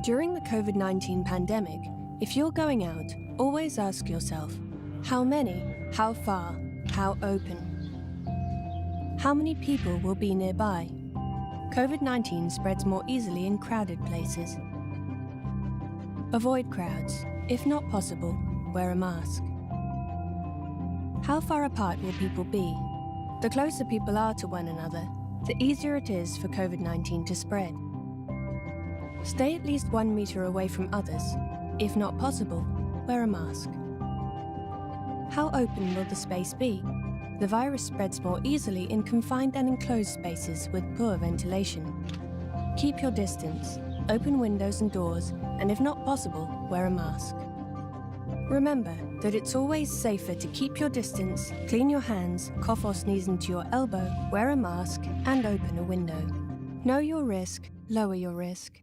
During the COVID-19 pandemic, if you're going out, always ask yourself, how many, how far, how open? How many people will be nearby? COVID-19 spreads more easily in crowded places. Avoid crowds. If not possible, wear a mask. How far apart will people be? The closer people are to one another, the easier it is for COVID-19 to spread. Stay at least 1 meter away from others. If not possible, wear a mask. How open will the space be? The virus spreads more easily in confined and enclosed spaces with poor ventilation. Keep your distance, open windows and doors, and if not possible, wear a mask. Remember that it's always safer to keep your distance, clean your hands, cough or sneeze into your elbow, wear a mask, and open a window. Know your risk, lower your risk.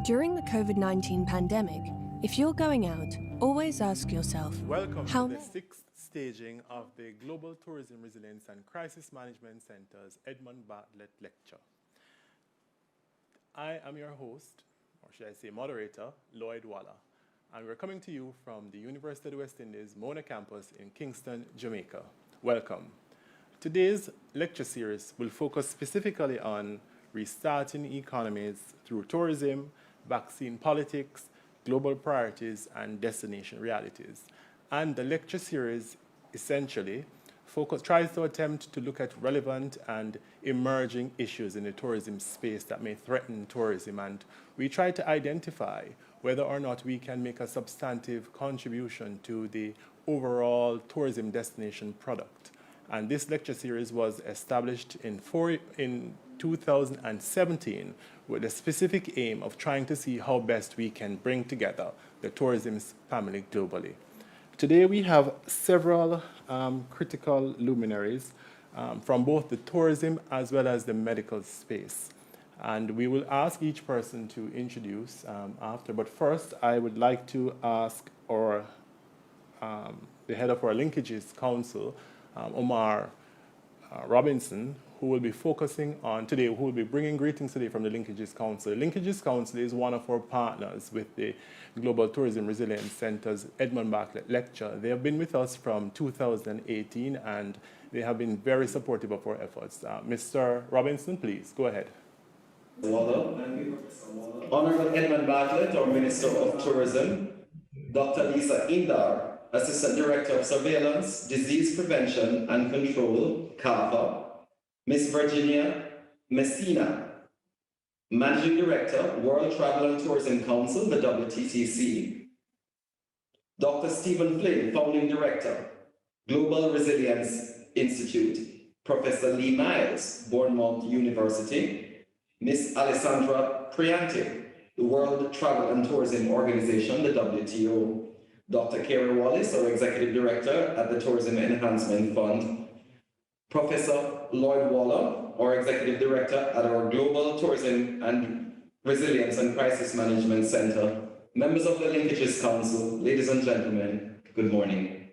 During the COVID-19 pandemic, if you're going out, always ask yourself, Welcome to the sixth staging of the Global Tourism Resilience and Crisis Management Center's Edmund Bartlett Lecture. I am your host, or should I say moderator, Lloyd Waller, and we're coming to you from the University of the West Indies Mona campus in Kingston, Jamaica. Welcome. Today's lecture series will focus specifically on restarting economies through tourism, vaccine politics, global priorities, and destination realities. And the lecture series essentially tries to attempt to look at relevant and emerging issues in the tourism space that may threaten tourism. And we try to identify whether or not we can make a substantive contribution to the overall tourism destination product. And this lecture series was established in 2017 with a specific aim of trying to see how best we can bring together the tourism family globally. Today we have several critical luminaries from both the tourism as well as the medical space. And we will ask each person to introduce after. But first, I would like to ask the head of our Linkages Council, Omar Robinson, who will be focusing on today, who will be bringing greetings today from the Linkages Council. The Linkages Council is one of our partners with the Global Tourism Resilience Center's Edmund Bartlett Lecture. They have been with us from 2018, and they have been very supportive of our efforts. Mr. Robinson, please, go ahead. Honorable Edmund Bartlett, our Minister of Tourism, Dr. Lisa Indar, Assistant Director of Surveillance, Disease Prevention and Control, CARPA, Ms. Virginia Messina, Managing Director, World Travel and Tourism Council, the WTTC, Dr. Stephen Flynn, Founding Director, Global Resilience Institute, Professor Lee Miles, Bournemouth University, Ms. Alessandra Prianti, the World Travel and Tourism Organization, the WTO, Dr. Kerry Wallace, our Executive Director at the Tourism Enhancement Fund, Professor Lloyd Waller, our Executive Director at our Global Tourism and Resilience and Crisis Management Center, members of the Linkages Council, ladies and gentlemen, good morning.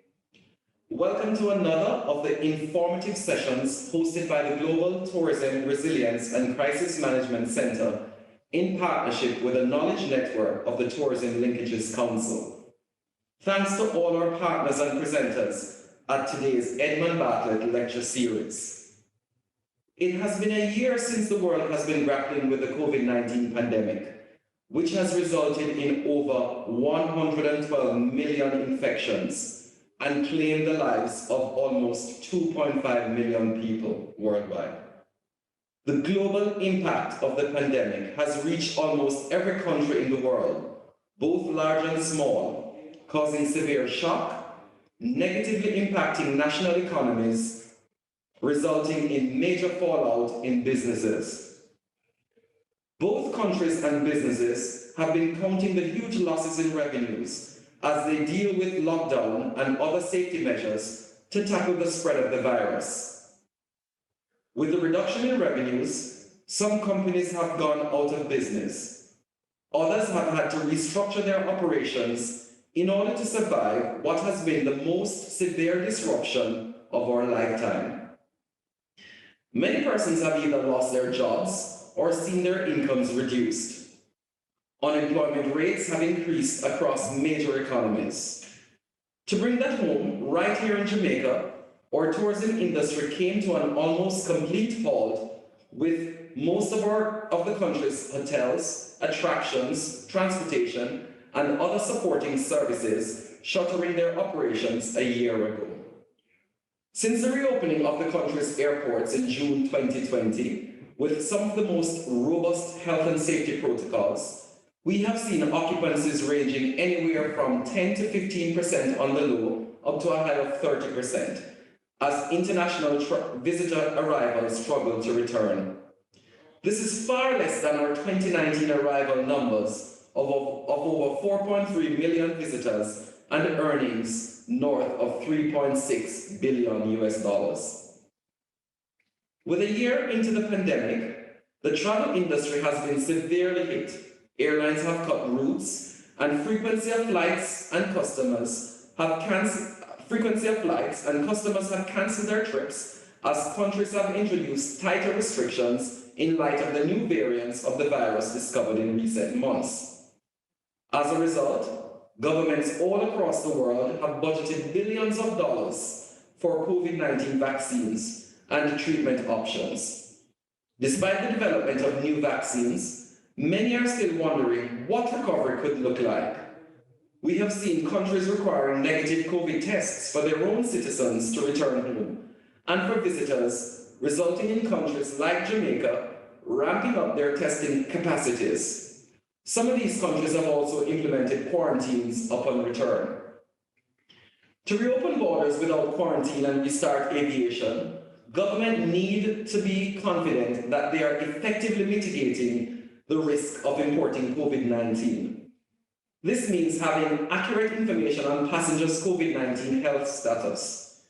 Welcome to another of the informative sessions hosted by the Global Tourism Resilience and Crisis Management Center in partnership with the Knowledge Network of the Tourism Linkages Council. Thanks to all our partners and presenters at today's Edmund Bartlett Lecture Series. It has been a year since the world has been grappling with the COVID-19 pandemic, which has resulted in over 112 million infections and claimed the lives of almost 2.5 million people worldwide. The global impact of the pandemic has reached almost every country in the world, both large and small, causing severe shock, negatively impacting national economies, resulting in major fallout in businesses. Both countries and businesses have been counting the huge losses in revenues as they deal with lockdown and other safety measures to tackle the spread of the virus. With the reduction in revenues, some companies have gone out of business. Others have had to restructure their operations in order to survive what has been the most severe disruption of our lifetime. Many persons have either lost their jobs or seen their incomes reduced. Unemployment rates have increased across major economies. To bring that home, right here in Jamaica, our tourism industry came to an almost complete halt with most of the country's hotels, attractions, transportation, and other supporting services shuttering their operations a year ago. Since the reopening of the country's airports in June 2020, with some of the most robust health and safety protocols, we have seen occupancies ranging anywhere from 10 to 15% on the low up to a high of 30%, as international visitor arrivals struggle to return. This is far less than our 2019 arrival numbers of over 4.3 million visitors and earnings north of 3.6 billion US dollars. With a year into the pandemic, the travel industry has been severely hit. Airlines have cut routes, and frequency of flights and customers have canceled their trips as countries have introduced tighter restrictions in light of the new variants of the virus discovered in recent months. As a result, governments all across the world have budgeted billions of dollars for COVID-19 vaccines and treatment options. Despite the development of new vaccines, many are still wondering what recovery could look like. We have seen countries requiring negative COVID tests for their own citizens to return home, and for visitors, resulting in countries like Jamaica ramping up their testing capacities. Some of these countries have also implemented quarantines upon return. To reopen borders without quarantine and restart aviation, government need to be confident that they are effectively mitigating the risk of importing COVID-19. This means having accurate information on passengers' COVID-19 health status,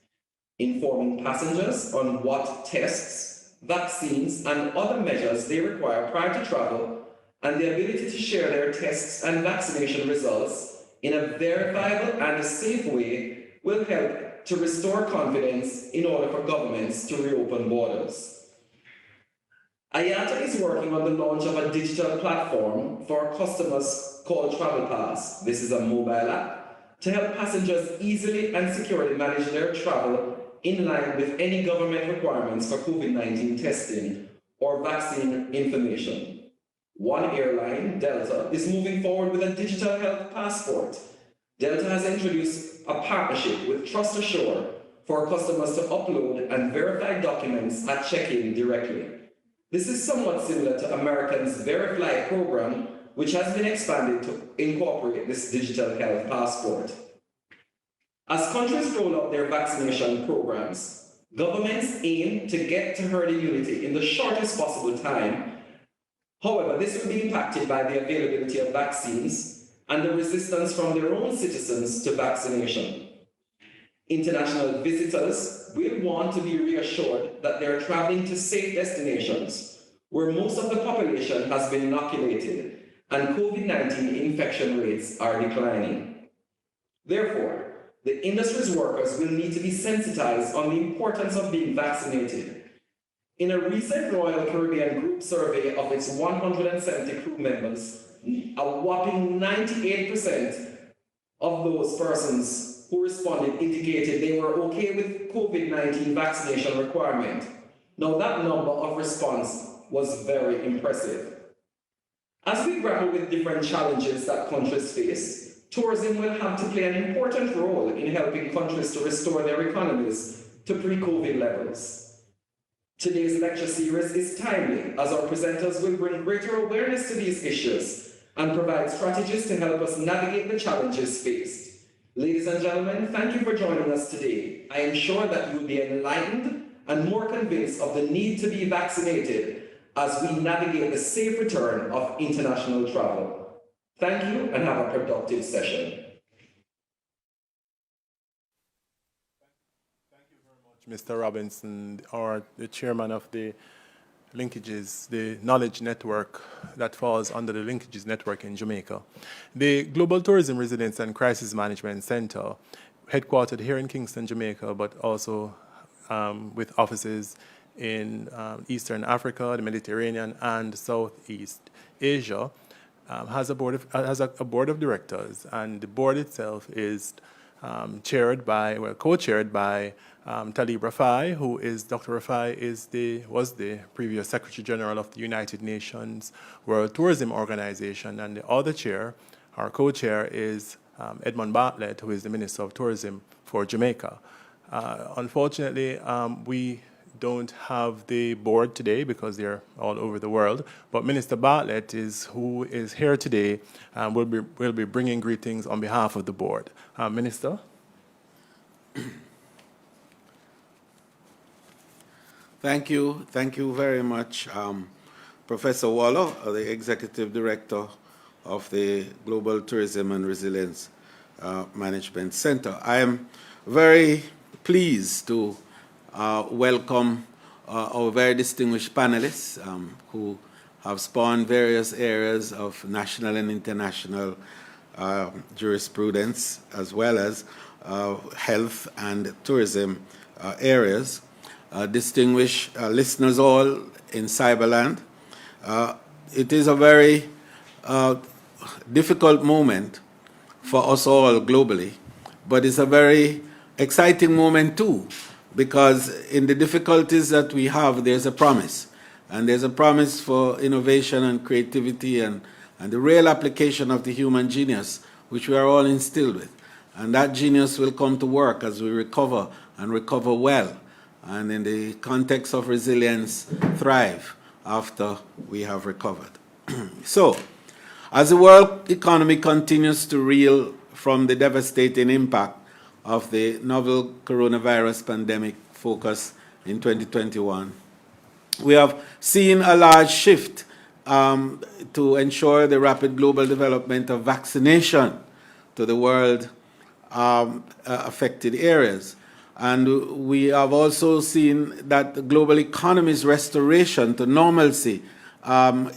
informing passengers on what tests, vaccines, and other measures they require prior to travel, and the ability to share their tests and vaccination results in a verifiable and safe way will help to restore confidence in order for governments to reopen borders. IATA is working on the launch of a digital platform for customers called Travel Pass. This is a mobile app to help passengers easily and securely manage their travel in line with any government requirements for COVID-19 testing or vaccine information. One airline, Delta, is moving forward with a digital health passport. Delta has introduced a partnership with Trust Assure for customers to upload and verify documents at check-in directly. This is somewhat similar to Americans' VeriFly program, which has been expanded to incorporate this digital health passport. As countries roll out their vaccination programs, governments aim to get to herd immunity in the shortest possible time. However, this will be impacted by the availability of vaccines and the resistance from their own citizens to vaccination. International visitors will want to be reassured that they are traveling to safe destinations where most of the population has been inoculated and COVID-19 infection rates are declining. Therefore, the industry's workers will need to be sensitized on the importance of being vaccinated. In a recent Royal Caribbean Group survey of its 170 crew members, a whopping 98% of those persons who responded indicated they were okay with COVID-19 vaccination requirement. Now that number of response was very impressive. As we grapple with different challenges that countries face, tourism will have to play an important role in helping countries to restore their economies to pre-COVID levels. Today's lecture series is timely as our presenters will bring greater awareness to these issues and provide strategies to help us navigate the challenges faced. Ladies and gentlemen, thank you for joining us today. I am sure that you will be enlightened and more convinced of the need to be vaccinated as we navigate the safe return of international travel. Thank you and have a productive session. Thank you very much, Mr. Robinson, the chairman of the Linkages, the knowledge network that falls under the Linkages network in Jamaica. The Global Tourism Resilience and Crisis Management Center, headquartered here in Kingston, Jamaica, but also with offices in Eastern Africa, the Mediterranean, and Southeast Asia, has a board of directors, and the board itself is co-chaired by Talib Rafai, who is Dr. Rafai was the previous Secretary General of the United Nations World Tourism Organization, and the other chair, our co-chair, is Edmund Bartlett, who is the Minister of Tourism for Jamaica. Unfortunately, we don't have the board today because they're all over the world, but Minister Bartlett who is here today and will be bringing greetings on behalf of the board. Minister? Thank you very much, Professor Waller, the Executive Director of the Global Tourism and Resilience Management Center. I am very pleased to welcome our very distinguished panelists who have spawned various areas of national and international jurisprudence, as well as health and tourism areas. Distinguished listeners all in Cyberland. It is a very difficult moment for us all globally, but it's a very exciting moment too, because in the difficulties that we have, there's a promise. And there's a promise for innovation and creativity and the real application of the human genius, which we are all instilled with. And that genius will come to work as we recover and recover well. And in the context of resilience, thrive after we have recovered. So, as the world economy continues to reel from the devastating impact of the novel coronavirus pandemic focus in 2021, we have seen a large shift to ensure the rapid global development of vaccination to the world affected areas. And we have also seen that the global economy's restoration to normalcy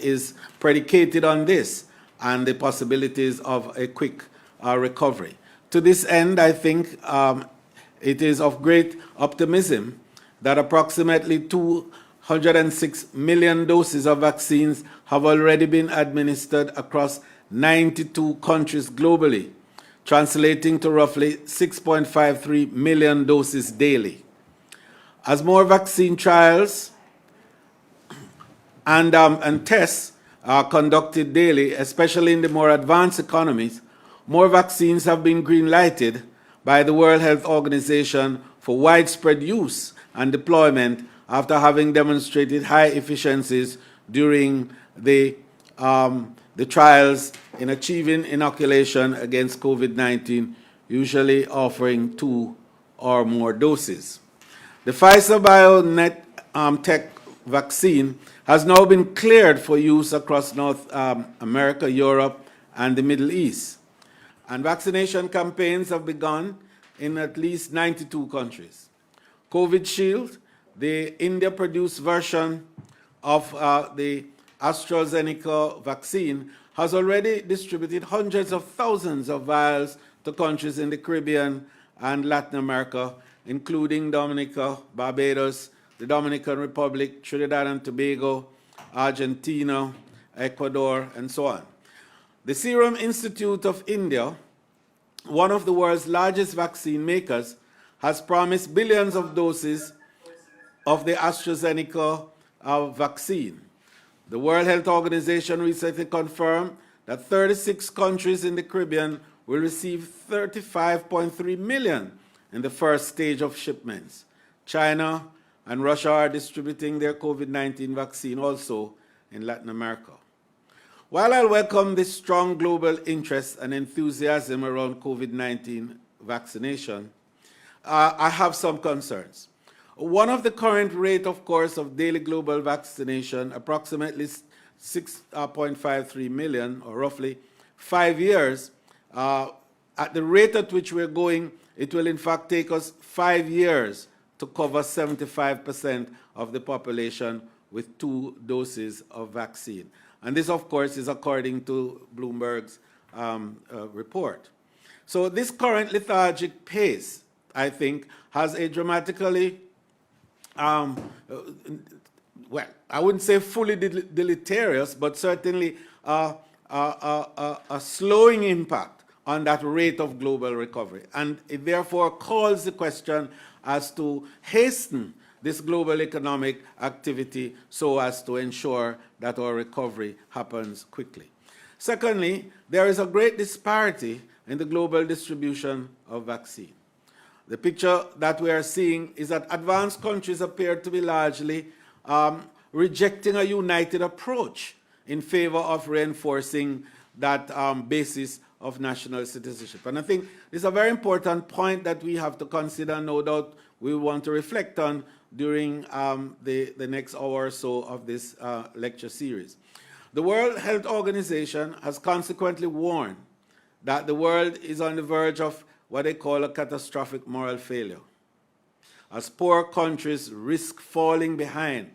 is predicated on this and the possibilities of a quick recovery. To this end, I think it is of great optimism that approximately 206 million doses of vaccines have already been administered across 92 countries globally, translating to roughly 6.53 million doses daily. As more vaccine trials and tests are conducted daily, especially in the more advanced economies, more vaccines have been green-lighted by the World Health Organization for widespread use and deployment after having demonstrated high efficiencies during the trials in achieving inoculation against COVID-19, usually offering 2 or more doses. The Pfizer-BioNTech vaccine has now been cleared for use across North America, Europe, and the Middle East. And vaccination campaigns have begun in at least 92 countries. COVID Shield, the India-produced version of the AstraZeneca vaccine, has already distributed hundreds of thousands of vials to countries in the Caribbean and Latin America, including Dominica, Barbados, the Dominican Republic, Trinidad and Tobago, Argentina, Ecuador, and so on. The Serum Institute of India, one of the world's largest vaccine makers, has promised billions of doses of the AstraZeneca vaccine. The World Health Organization recently confirmed that 36 countries in the Caribbean will receive 35.3 million in the first stage of shipments. China and Russia are distributing their COVID-19 vaccine also in Latin America. While I welcome this strong global interest and enthusiasm around COVID-19 vaccination, I have some concerns. One of the current rate, of course, of daily global vaccination, approximately 6.53 million, or roughly 5 years, at the rate at which we're going, it will in fact take us 5 years to cover 75% of the population with 2 doses of vaccine. And this, of course, is according to Bloomberg's report. So this current lethargic pace, I think, has a dramatically, well, I wouldn't say fully deleterious, but certainly a slowing impact on that rate of global recovery. And it therefore calls the question as to hasten this global economic activity so as to ensure that our recovery happens quickly. Secondly, there is a great disparity in the global distribution of vaccine. The picture that we are seeing is that advanced countries appear to be largely rejecting a united approach in favor of reinforcing that basis of national citizenship. And I think this is a very important point that we have to consider, no doubt we want to reflect on during the next hour or so of this lecture series. The World Health Organization has consequently warned that the world is on the verge of what they call a catastrophic moral failure, as poor countries risk falling behind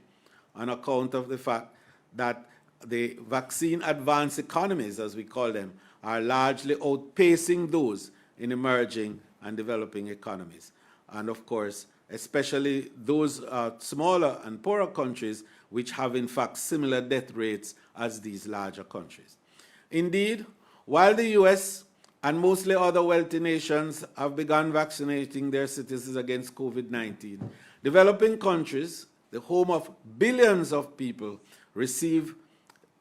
on account of the fact that the vaccine-advanced economies, as we call them, are largely outpacing those in emerging and developing economies. And of course, especially those smaller and poorer countries which have in fact similar death rates as these larger countries. Indeed, while the US and mostly other wealthy nations have begun vaccinating their citizens against COVID-19, developing countries, the home of billions of people, receive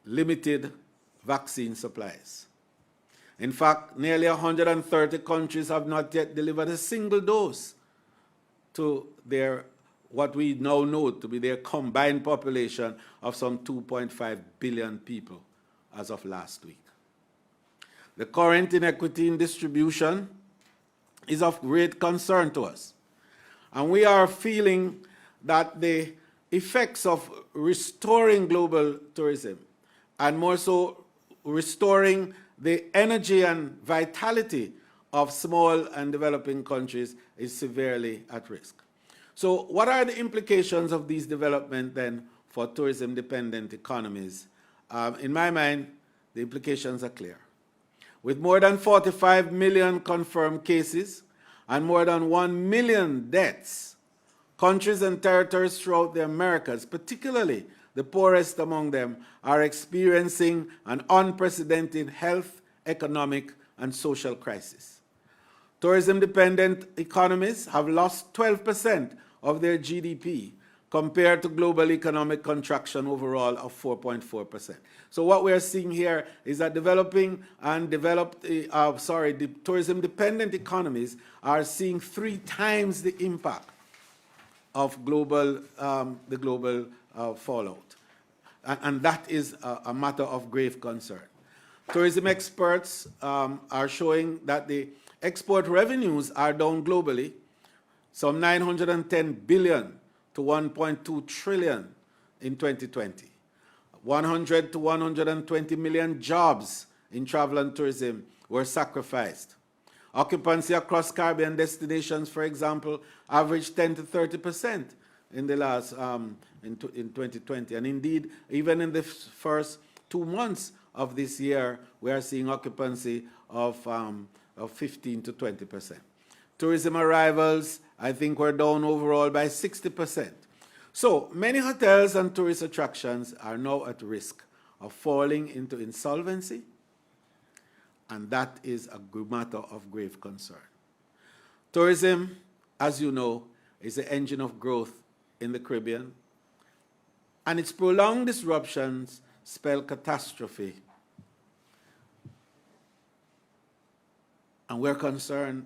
limited vaccine supplies. In fact, nearly 130 countries have not yet delivered a single dose to their, what we now know to be their combined population of some 2.5 billion people as of last week. The current inequity in distribution is of great concern to us. And we are feeling that the effects of restoring global tourism, and more so restoring the energy and vitality of small and developing countries, is severely at risk. So what are the implications of these developments then for tourism-dependent economies? In my mind, the implications are clear. With more than 45 million confirmed cases and more than 1 million deaths, countries and territories throughout the Americas, particularly the poorest among them, are experiencing an unprecedented health, economic, and social crisis. Tourism-dependent economies have lost 12% of their GDP compared to global economic contraction overall of 4.4%. So what we are seeing here is that developing and the tourism-dependent economies are seeing 3 times the impact of the global fallout. And that is a matter of grave concern. Tourism experts are showing that the export revenues are down globally, some 910 billion to 1.2 trillion in 2020. 100 to 120 million jobs in travel and tourism were sacrificed. Occupancy across Caribbean destinations, for example, averaged 10 to 30% in the last in 2020, and indeed, even in the first 2 months of this year, we are seeing occupancy of 15 to 20%. Tourism arrivals, I think, were down overall by 60%. So many hotels and tourist attractions are now at risk of falling into insolvency, and that is a matter of grave concern. Tourism, as you know, is the engine of growth in the Caribbean, and its prolonged disruptions spell catastrophe. And we're concerned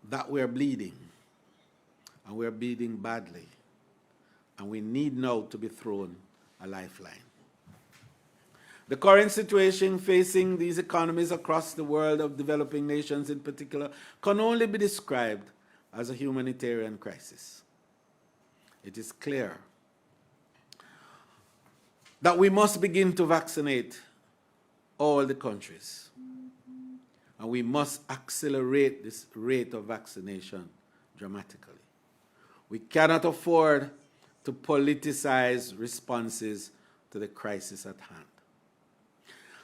that we're bleeding, and we're bleeding badly, and we need now to be thrown a lifeline. The current situation facing these economies across the world, of developing nations in particular, can only be described as a humanitarian crisis. It is clear that we must begin to vaccinate all the countries, and we must accelerate this rate of vaccination dramatically. We cannot afford to politicize responses to the crisis at hand.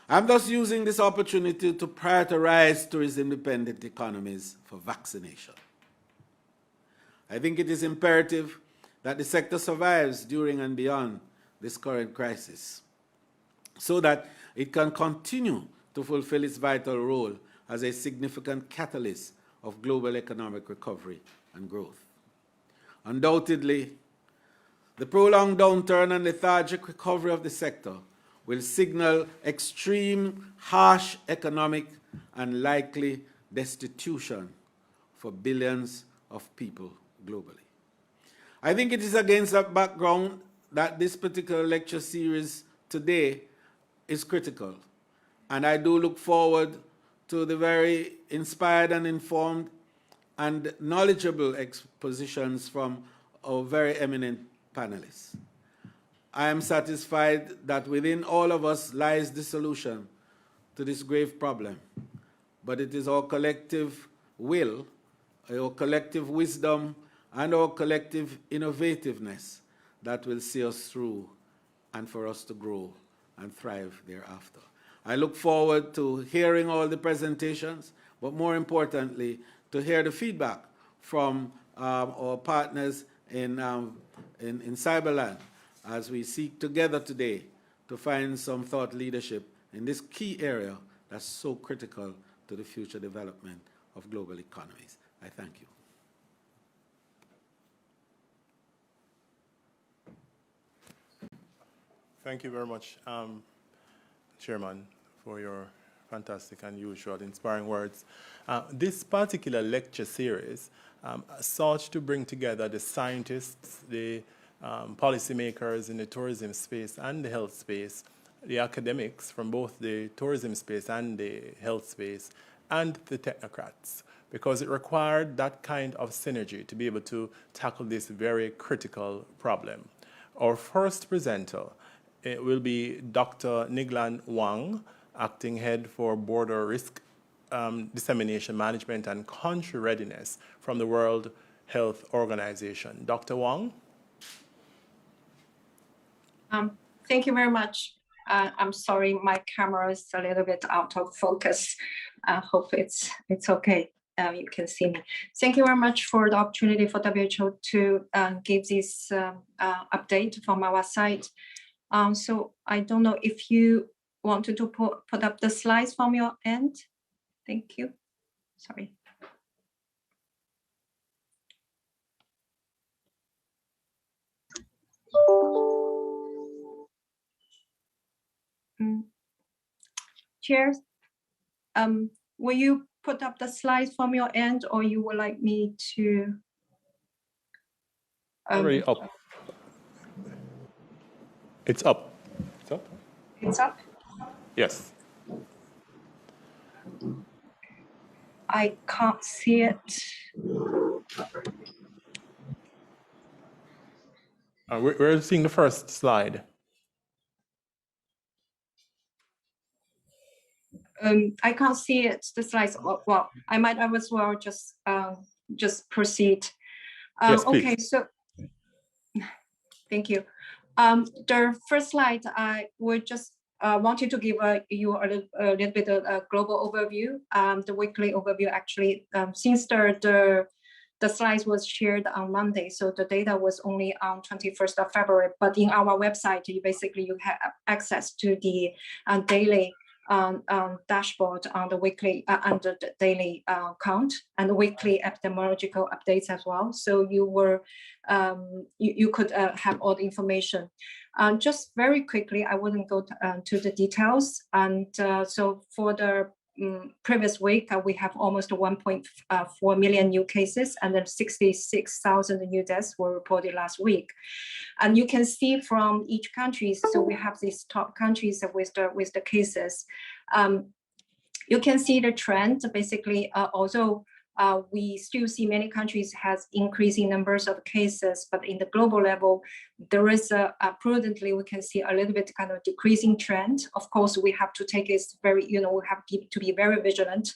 I'm thus using this opportunity to prioritize tourism-dependent economies for vaccination. I think it is imperative that the sector survives during and beyond this current crisis. so that it can continue to fulfill its vital role as a significant catalyst of global economic recovery and growth. Undoubtedly, the prolonged downturn and lethargic recovery of the sector will signal extreme, harsh economic and likely destitution for billions of people globally. I think it is against that background that this particular lecture series today is critical, and I do look forward to the very inspired and informed and knowledgeable expositions from our very eminent panelists. I am satisfied that within all of us lies the solution to this grave problem, but it is our collective will, our collective wisdom, and our collective innovativeness that will see us through and for us to grow and thrive thereafter. I look forward to hearing all the presentations, but more importantly, to hear the feedback from our partners in Cyberland as we seek together today to find some thought leadership in this key area that's so critical to the future development of global economies. I thank you. Thank you very much, Chairman, for your fantastic and usual inspiring words. This particular lecture series sought to bring together the scientists, the policymakers in the tourism space and the health space, the academics from both the tourism space and the health space, and the technocrats, because it required that kind of synergy to be able to tackle this very critical problem. Our first presenter will be Dr. Niglan Wang, Acting Head for Border Risk Dissemination Management and Country Readiness from the World Health Organization. Dr. Wang? Thank you very much. I'm sorry, my camera is a little bit out of focus. I hope it's okay. You can see me. Thank you very much for the opportunity for WHO to give this update from our side. So I don't know if you wanted to put up the slides from your end. Thank you. Sorry. Chair, will you put up the slides from your end, or you would like me to? Already up. It's up. It's up? It's up? Yes. I can't see it. We're seeing the first slide. I can't see it, the slides. Well, I might as well just proceed. Yes, please. Okay, so thank you. The first slide, I would just wanted to give you a little bit of a global overview. The weekly overview, actually, since the slides was shared on Monday, so the data was only on 21st of February. But in our website, you have access to the daily dashboard on the weekly and the daily count and the weekly epidemiological updates as well. So you could have all the information. Just very quickly, I wouldn't go to the details. And so for the previous week, we have almost 1.4 million new cases, and then 66,000 new deaths were reported last week. And you can see from each country, so we have these top countries with the cases. You can see the trend, basically, although we still see many countries has increasing numbers of cases, but in the global level, there is prudently, we can see a little bit kind of decreasing trend. Of course, we have to take it very, we have to be very vigilant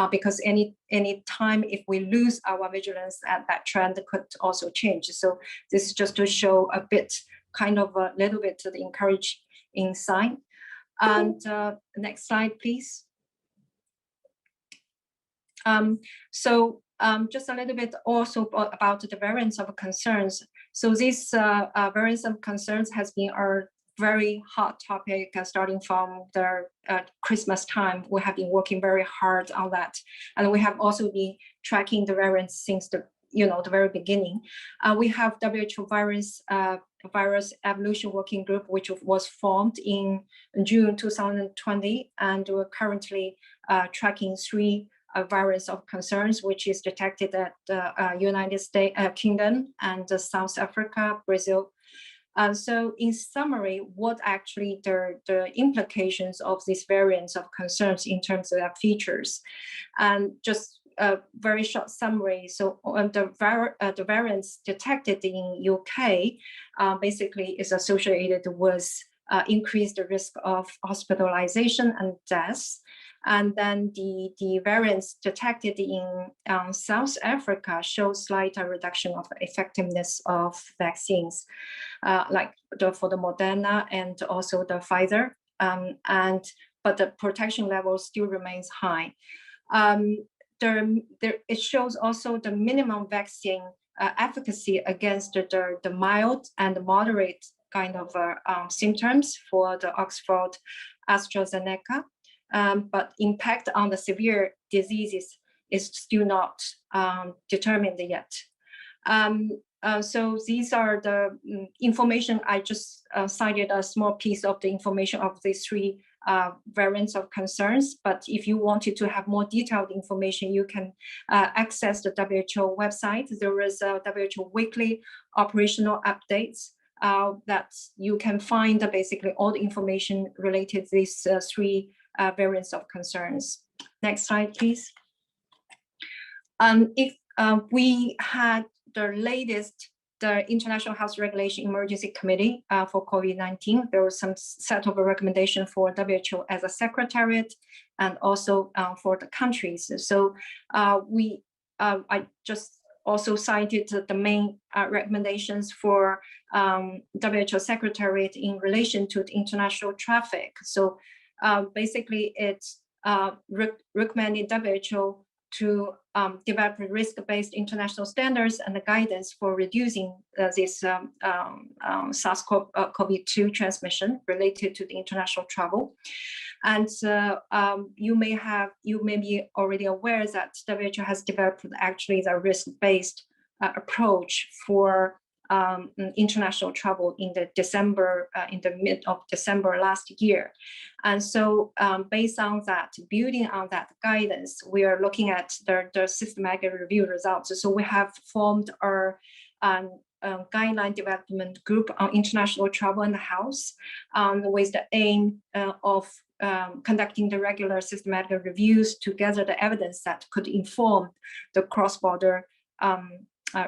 because any time if we lose our vigilance, that trend could also change. So this is just to show a bit, kind of a little bit of the encouraging sign. And next slide, please. So just a little bit also about the variants of concerns. So this variants of concerns has been very hot topic starting from the Christmas time. We have been working very hard on that. And we have also been tracking the variants since the very beginning. We have WHO virus evolution working group, which was formed in June 2020, and we're currently tracking 3 variants of concerns, which is detected at the United States, Kingdom, and South Africa, Brazil. So in summary, what actually the implications of these variants of concerns in terms of their features, and just a very short summary. So the variants detected in UK basically is associated with increased risk of hospitalization and deaths. And then the variants detected in South Africa show slight reduction of effectiveness of vaccines, like for the Moderna and also the Pfizer, but the protection level still remains high. It shows also the minimum vaccine efficacy against the mild and moderate kind of symptoms for the Oxford AstraZeneca, but impact on the severe diseases is still not determined yet. So these are the information. I just cited a small piece of the information of these 3 variants of concerns, but if you wanted to have more detailed information, you can access the WHO website. There is a WHO weekly operational updates that you can find basically all the information related to these 3 variants of concerns. Next slide, please. If we had the latest, the International Health Regulation Emergency Committee for COVID-19, there was some set of a recommendation for WHO as a secretariat and also for the countries. So I just also cited the main recommendations for WHO secretariat in relation to the international traffic. So basically it's recommended WHO to develop risk-based international standards and the guidance for reducing this SARS-CoV-2 transmission related to the international travel. And you may be already aware that WHO has developed actually the risk-based approach for international travel in the mid of December last year. And so based on that, building on that guidance, we are looking at the systematic review results. So we have formed our guideline development group on international travel and health with the aim of conducting the regular systematic reviews to gather the evidence that could inform the cross-border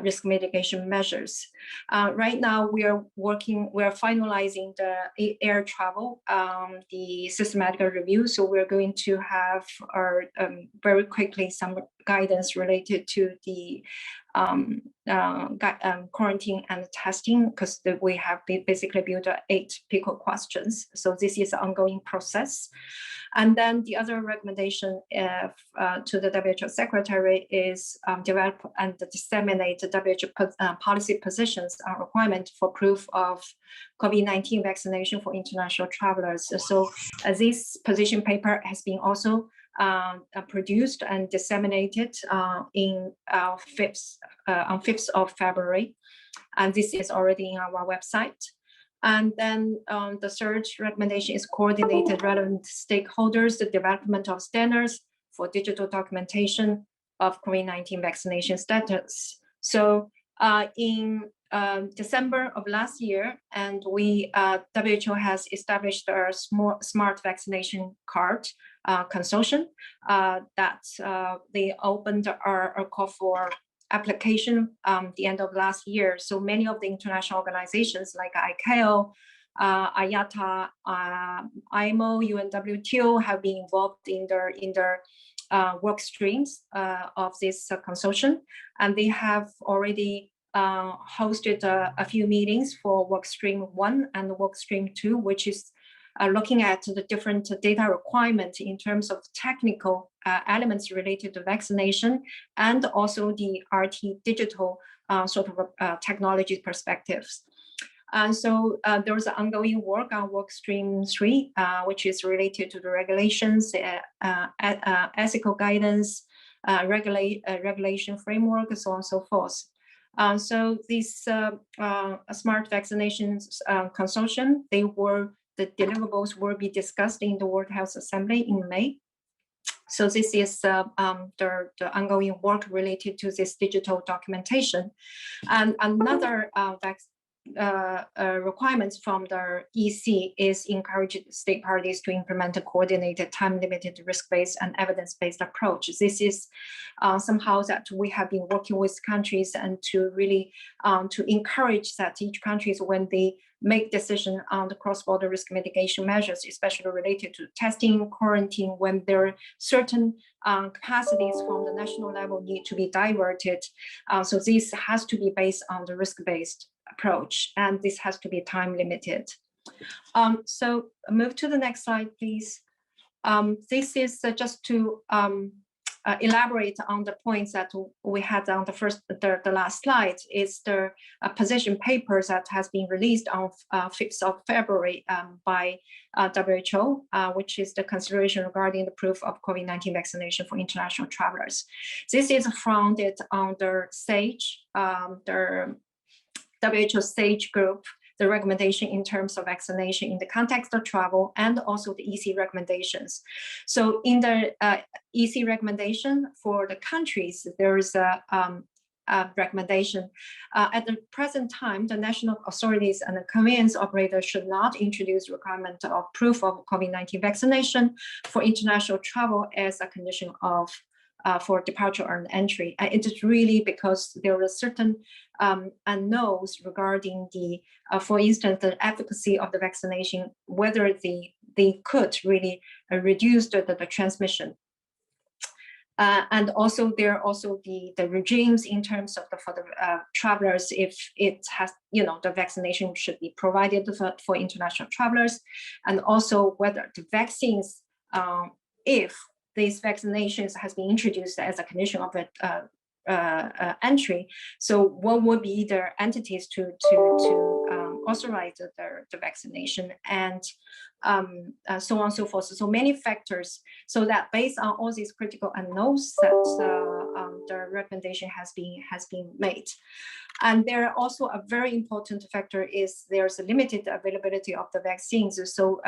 risk mitigation measures. Right now, we are finalizing the air travel, the systematic review. So we're going to have our very quickly some guidance related to the quarantine and testing, because we have basically built 8 PICO questions. So this is an ongoing process. And then the other recommendation to the WHO Secretary is develop and disseminate the WHO policy positions on requirement for proof of COVID-19 vaccination for international travelers. So this position paper has been also produced and disseminated on 5th of February. And this is already in our website. And then the third recommendation is coordinated relevant stakeholders, the development of standards for digital documentation of COVID-19 vaccination status. So in December of last year, and WHO has established a smart vaccination card consortium that they opened a call for application the end of last year. So many of the international organizations like ICAO, IATA, IMO, UNWTO have been involved in their work streams of this consortium, and they have already hosted a few meetings for work stream 1 and work stream 2, which is looking at the different data requirements in terms of technical elements related to vaccination and also the RT digital sort of technology perspectives. And so there was an ongoing work on work stream 3, which is related to the regulations, ethical guidance, regulation framework, so on and so forth. So this smart vaccinations consortium, the deliverables will be discussed in the World Health Assembly in May. So this is the ongoing work related to this digital documentation. And another requirements from the EC is encourage state parties to implement a coordinated, time-limited, risk-based and evidence-based approach. This is somehow that we have been working with countries and to really to encourage that each countries, when they make decision on the cross-border risk mitigation measures, especially related to testing, quarantine, when there are certain capacities from the national level need to be diverted. So this has to be based on the risk-based approach, and this has to be time limited. So move to the next slide, please. This is just to elaborate on the points that we had on the last slide. Is the position papers that has been released on 5th of February by WHO, which is the consideration regarding the proof of COVID-19 vaccination for international travelers. This is founded on the SAGE, the WHO SAGE group, the recommendation in terms of vaccination in the context of travel, and also the EC recommendations. So in the EC recommendation for the countries, there is a recommendation. At the present time, the national authorities and the convenience operators should not introduce requirement of proof of COVID-19 vaccination for international travel as a condition of for departure and entry. And it is really because there are certain unknowns regarding the, for instance, the efficacy of the vaccination, whether they could really reduce the transmission. And also there are also the regimes in terms of for the travelers, if it has, the vaccination should be provided for international travelers, and also whether the vaccines, if these vaccinations has been introduced as a condition of entry. So what would be the entities to authorize the vaccination, and so on and so forth. So many factors. So that based on all these critical unknowns, that the recommendation has been made. And there are also a very important factor is there's a limited availability of the vaccines. So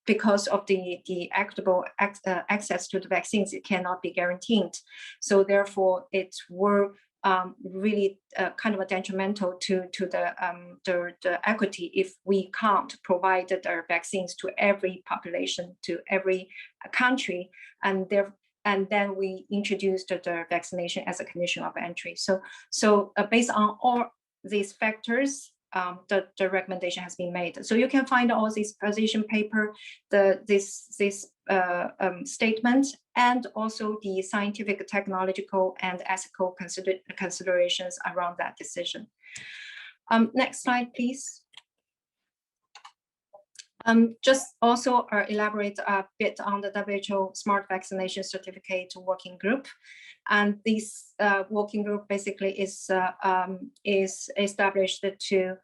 because of the equitable access to the vaccines, it cannot be guaranteed. So therefore, it will really kind of a detrimental to the equity if we can't provide the vaccines to every population, to every country, and then we introduced the vaccination as a condition of entry. So based on all these factors, the recommendation has been made. So you can find all these position paper, this statement, and also the scientific, technological, and ethical considerations around that decision. Next slide, please. Just also elaborate a bit on the WHO Smart Vaccination Certificate Working Group. And this working group basically is established to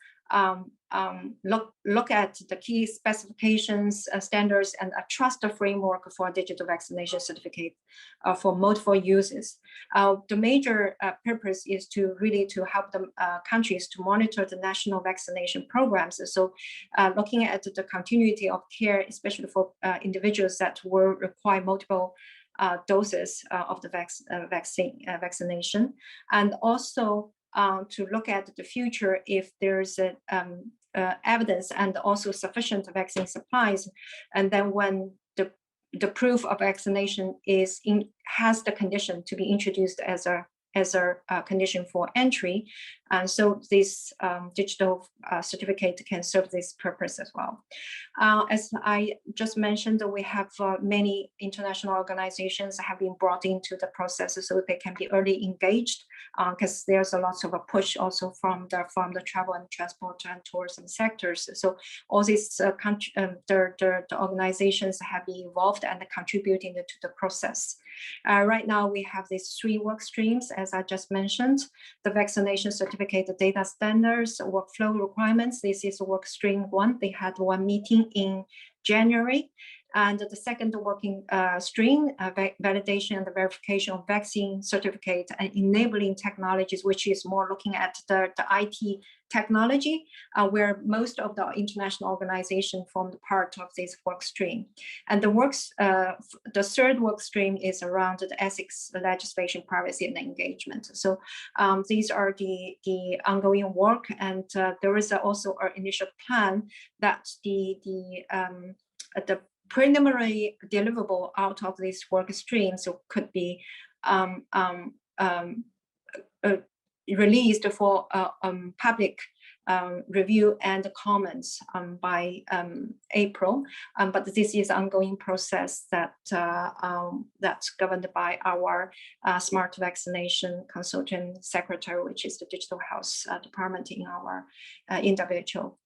look at the key specifications, standards, and a trust framework for digital vaccination certificate for multiple uses. The major purpose is to really to help the countries to monitor the national vaccination programs. So looking at the continuity of care, especially for individuals that will require multiple doses of the vaccination, and also to look at the future if there's evidence and also sufficient vaccine supplies, and then when the proof of vaccination has the condition to be introduced as a condition for entry, and so this digital certificate can serve this purpose as well. As I just mentioned, we have many international organizations have been brought into the process so they can be early engaged, because there's a lot of a push also from the travel and transport and tourism sectors. So all these the organizations have been involved and contributing to the process. Right now we have these 3 work streams, as I just mentioned: the vaccination certificate certificate data standards, workflow requirements. This is work stream 1. They had one meeting in January. And the second working stream, validation and the verification of vaccine certificate and enabling technologies, which is more looking at the IT technology, where most of the international organizations formed part of this work stream. And the third work stream is around the ethics, legislation, privacy, and engagement. So these are the ongoing work, and there is also an initial plan that the preliminary deliverable out of this work stream so could be released for public review and comments by April. But this is an ongoing process that's governed by our Smart Vaccination Consultant Secretary, which is the Digital Health Department in our in WHO.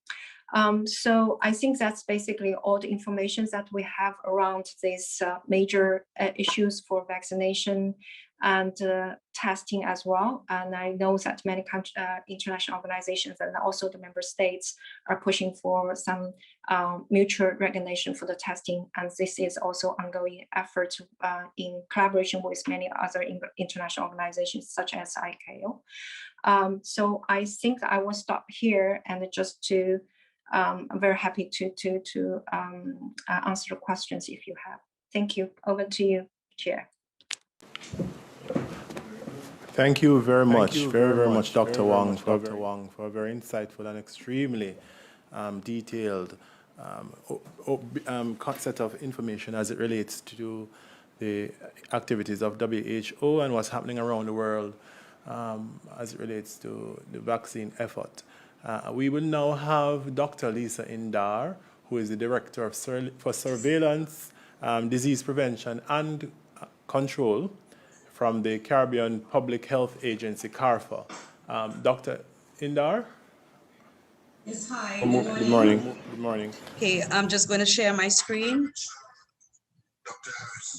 So I think that's basically all the information that we have around these major issues for vaccination and testing as well. And I know that many international organizations and also the member states are pushing for some mutual recognition for the testing. And this is also ongoing effort in collaboration with many other international organizations such as ICAO. So I think I will stop here and just to I'm very happy to answer the questions if you have. Thank you. Over to you, Chair. Thank you very much, very much, Dr. Wang, for a very insightful and extremely detailed set of information as it relates to the activities of WHO and what's happening around the world as it relates to the vaccine effort. We will now have Dr. Lisa Indar, who is the Director for Surveillance, Disease Prevention and Control from the Caribbean Public Health Agency, CARPHA. Dr. Indar? Yes, hi. Good morning. Good morning. Okay, I'm just going to share my screen. Dr. Harris,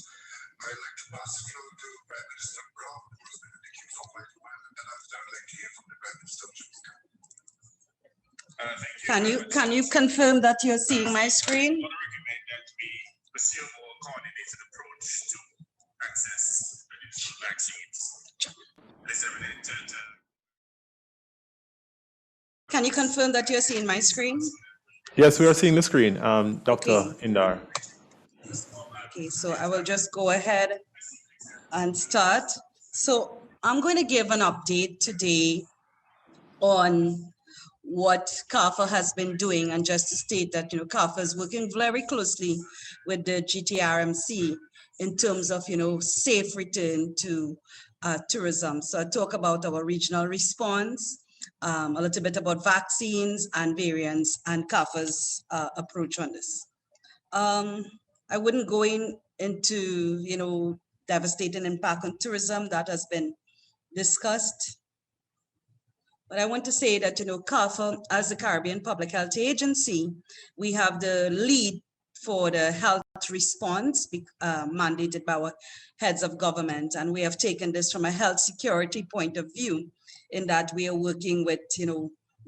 I'd like to pass the floor to Prime Minister Brown, who has been in the queue for quite a while, and then after I'd like to hear from the Prime Minister. Can you confirm that you're seeing my screen? I recommend that we pursue a more coordinated approach to access traditional vaccines. This evident Can you confirm that you're seeing my screen? Yes, we are seeing the screen, Dr. Indar. Okay, so I will just go ahead and start. So I'm going to give an update today on what CARPHA has been doing, and just to state that CARPHA is working very closely with the GTRMC in terms of safe return to tourism. So I talk about our regional response, a little bit about vaccines and variants, and CARPHA's approach on this. I wouldn't go into devastating impact on tourism that has been discussed. But I want to say that, CARPHA, as the Caribbean Public Health Agency, we have the lead for the health response mandated by our heads of government. And we have taken this from a health security point of view, in that we are working with,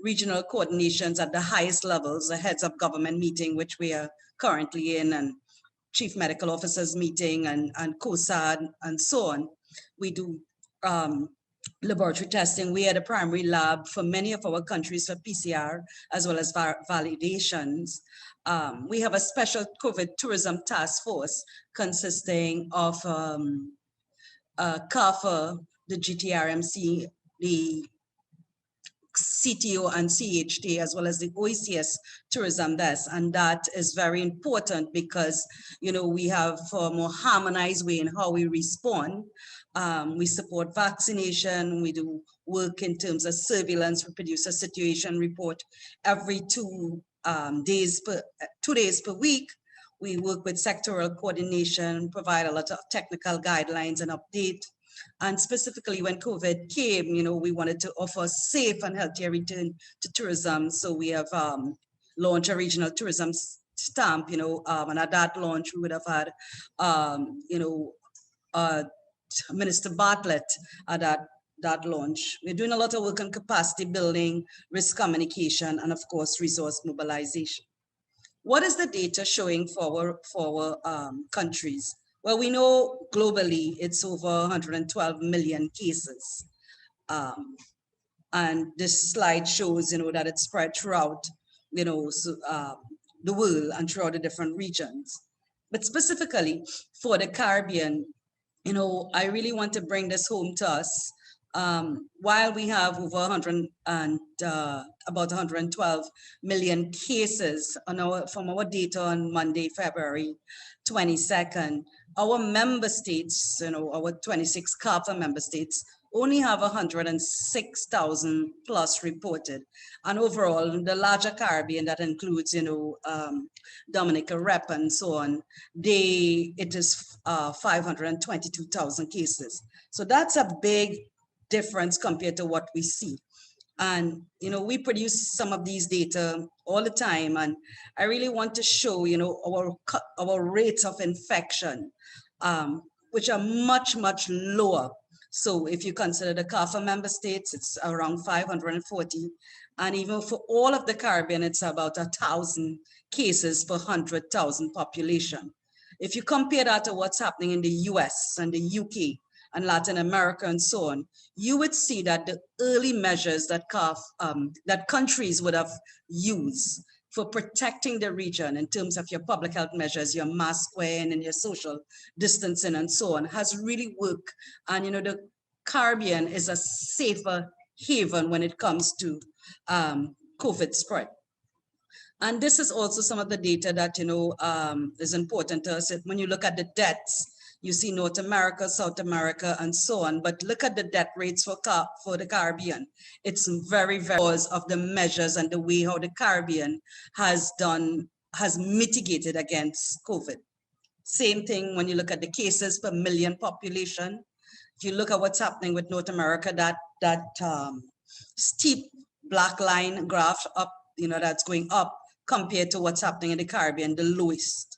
regional coordinations at the highest levels, the heads of government meeting, which we are currently in, and chief medical officers meeting, and COSAD, and so on. We do laboratory testing. We are the primary lab for many of our countries for PCR as well as validations. We have a special COVID tourism task force consisting of CARPHA, the GTRMC, the CTO and CHT, as well as the OECS tourism desk. And that is very important because, we have a more harmonized way in how we respond. We support vaccination. We do work in terms of surveillance. We produce a situation report every 2 days per week. We work with sectoral coordination, provide a lot of technical guidelines and update. And specifically when COVID came, we wanted to offer safe and healthier return to tourism. So we have launched a regional tourism stamp, and at that launch, we would have had, Minister Bartlett at that that launch. We're doing a lot of work on capacity building, risk communication, and of course, resource mobilization. What is the data showing for our countries? Well, we know globally it's over 112 million cases. And this slide shows, that it's spread throughout, the world and throughout the different regions. But specifically for the Caribbean, I really want to bring this home to us. While we have over 100 and about 112 million cases from our data on Monday, February 22nd, our member states, our 26 CARPA member states, only have 106,000 plus reported. And overall, the larger Caribbean, that includes, Dominica, Rep, and so on, it is 522,000 cases. So that's a big difference compared to what we see. And, we produce some of these data all the time. And I really want to show, our rates of infection, which are much, much lower. So if you consider the CARPA member states, it's around 540. And even for all of the Caribbean, it's about 1,000 cases per 100,000 population. If you compare that to what's happening in the US and the UK and Latin America and so on, you would see that the early measures that that countries would have used for protecting the region in terms of your public health measures, your mask wearing and your social distancing and so on, has really worked. And the Caribbean is a safer haven when it comes to COVID spread. And this is also some of the data that is important to us. When you look at the deaths, you see North America, South America, and so on. But look at the death rates for the Caribbean. It's very, very because of the measures and the way how the Caribbean has mitigated against COVID. Same thing when you look at the cases per million population. If you look at what's happening with North America, that steep black line graph up, that's going up compared to what's happening in the Caribbean, the lowest.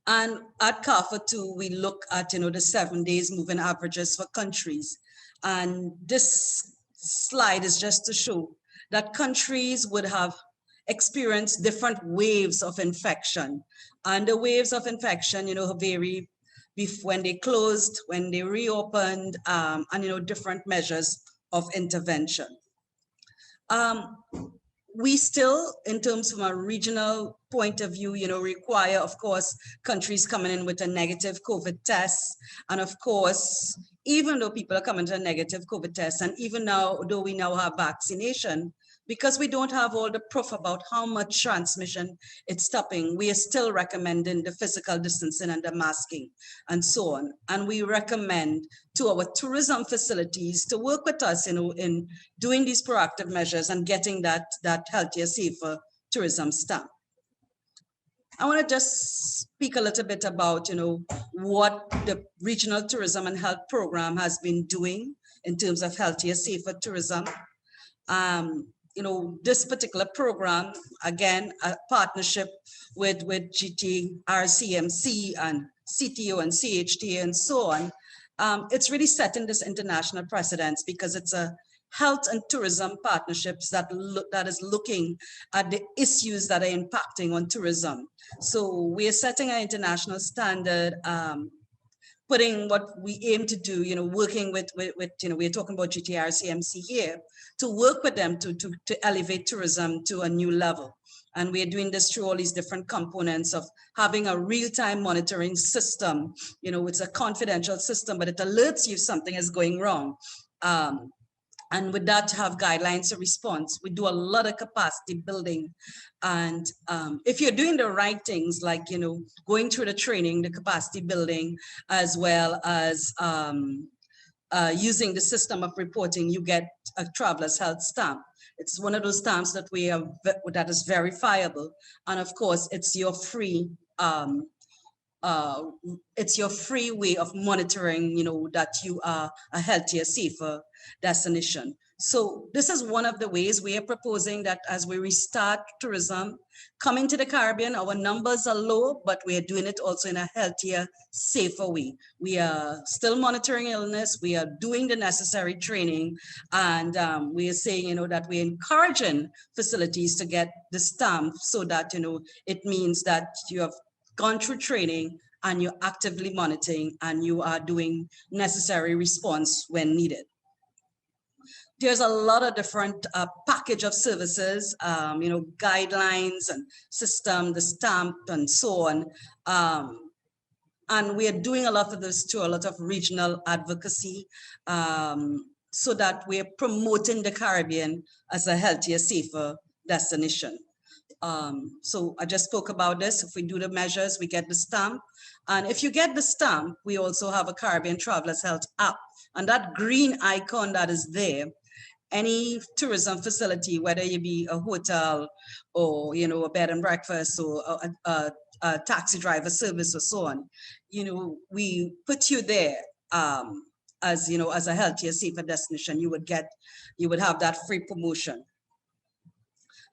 And at CARPA too, we look at, the 7 days moving averages for countries. And this slide is just to show that countries would have experienced different waves of infection. And the waves of infection, vary when they closed, when they reopened, and, different measures of intervention. We still, in terms from a regional point of view, require, of course, countries coming in with a negative COVID test. And of course, even though people are coming to a negative COVID test, and even now, though we now have vaccination, because we don't have all the proof about how much transmission it's stopping, we are still recommending the physical distancing and the masking and so on. And we recommend to our tourism facilities to work with us, in doing these proactive measures and getting that healthier, safer tourism stamp. I want to just speak a little bit about, what the Regional Tourism and Health Program has been doing in terms of healthier, safer tourism. This particular program, again, a partnership with GTRCMC and CTO and CHTA and so on, it's really setting this international precedence because it's a health and tourism partnerships that is looking at the issues that are impacting on tourism. So we are setting an international standard, putting what we aim to do, working with we're talking about GTRCMC here, to work with them to elevate tourism to a new level. And we're doing this through all these different components of having a real-time monitoring system. It's a confidential system, but it alerts you if something is going wrong. And with that, have guidelines of response. We do a lot of capacity building. And if you're doing the right things, like, going through the training, the capacity building, as well as using the system of reporting, you get a traveler's health stamp. It's one of those stamps that that is verifiable. And of course, it's your free way of monitoring, that you are a healthier, safer destination. So this is one of the ways we are proposing that as we restart tourism, coming to the Caribbean, our numbers are low, but we are doing it also in a healthier, safer way. We are still monitoring illness. We are doing the necessary training. And we are saying, that we're encouraging facilities to get the stamp so that, it means that you have gone through training and you're actively monitoring and you are doing necessary response when needed. There's a lot of different package of services, guidelines and system, the stamp and so on. And we are doing a lot of this to a lot of regional advocacy so that we're promoting the Caribbean as a healthier, safer destination. So I just spoke about this. If we do the measures, we get the stamp. And if you get the stamp, we also have a Caribbean Travelers Health app. And that green icon that is there, any tourism facility, whether it be a hotel or, a bed and breakfast or a taxi driver service or so on, we put you there as a healthier, safer destination. You would have that free promotion.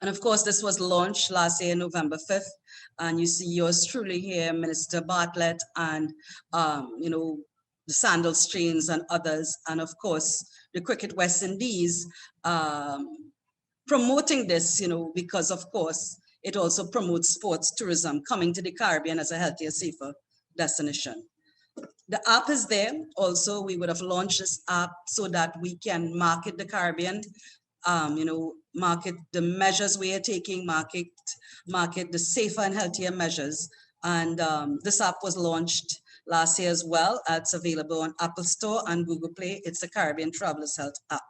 And of course, this was launched last year, November 5th. And you see yours truly here, Minister Bartlett, and, the Sandal Strains and others. And of course, the Cricket West Indies promoting this, because of course, it also promotes sports tourism coming to the Caribbean as a healthier, safer destination. The app is there. Also, we would have launched this app so that we can market the Caribbean, market the measures we are taking, market the safer and healthier measures. And this app was launched last year as well. It's available on Apple Store and Google Play. It's the Caribbean Travelers Health app.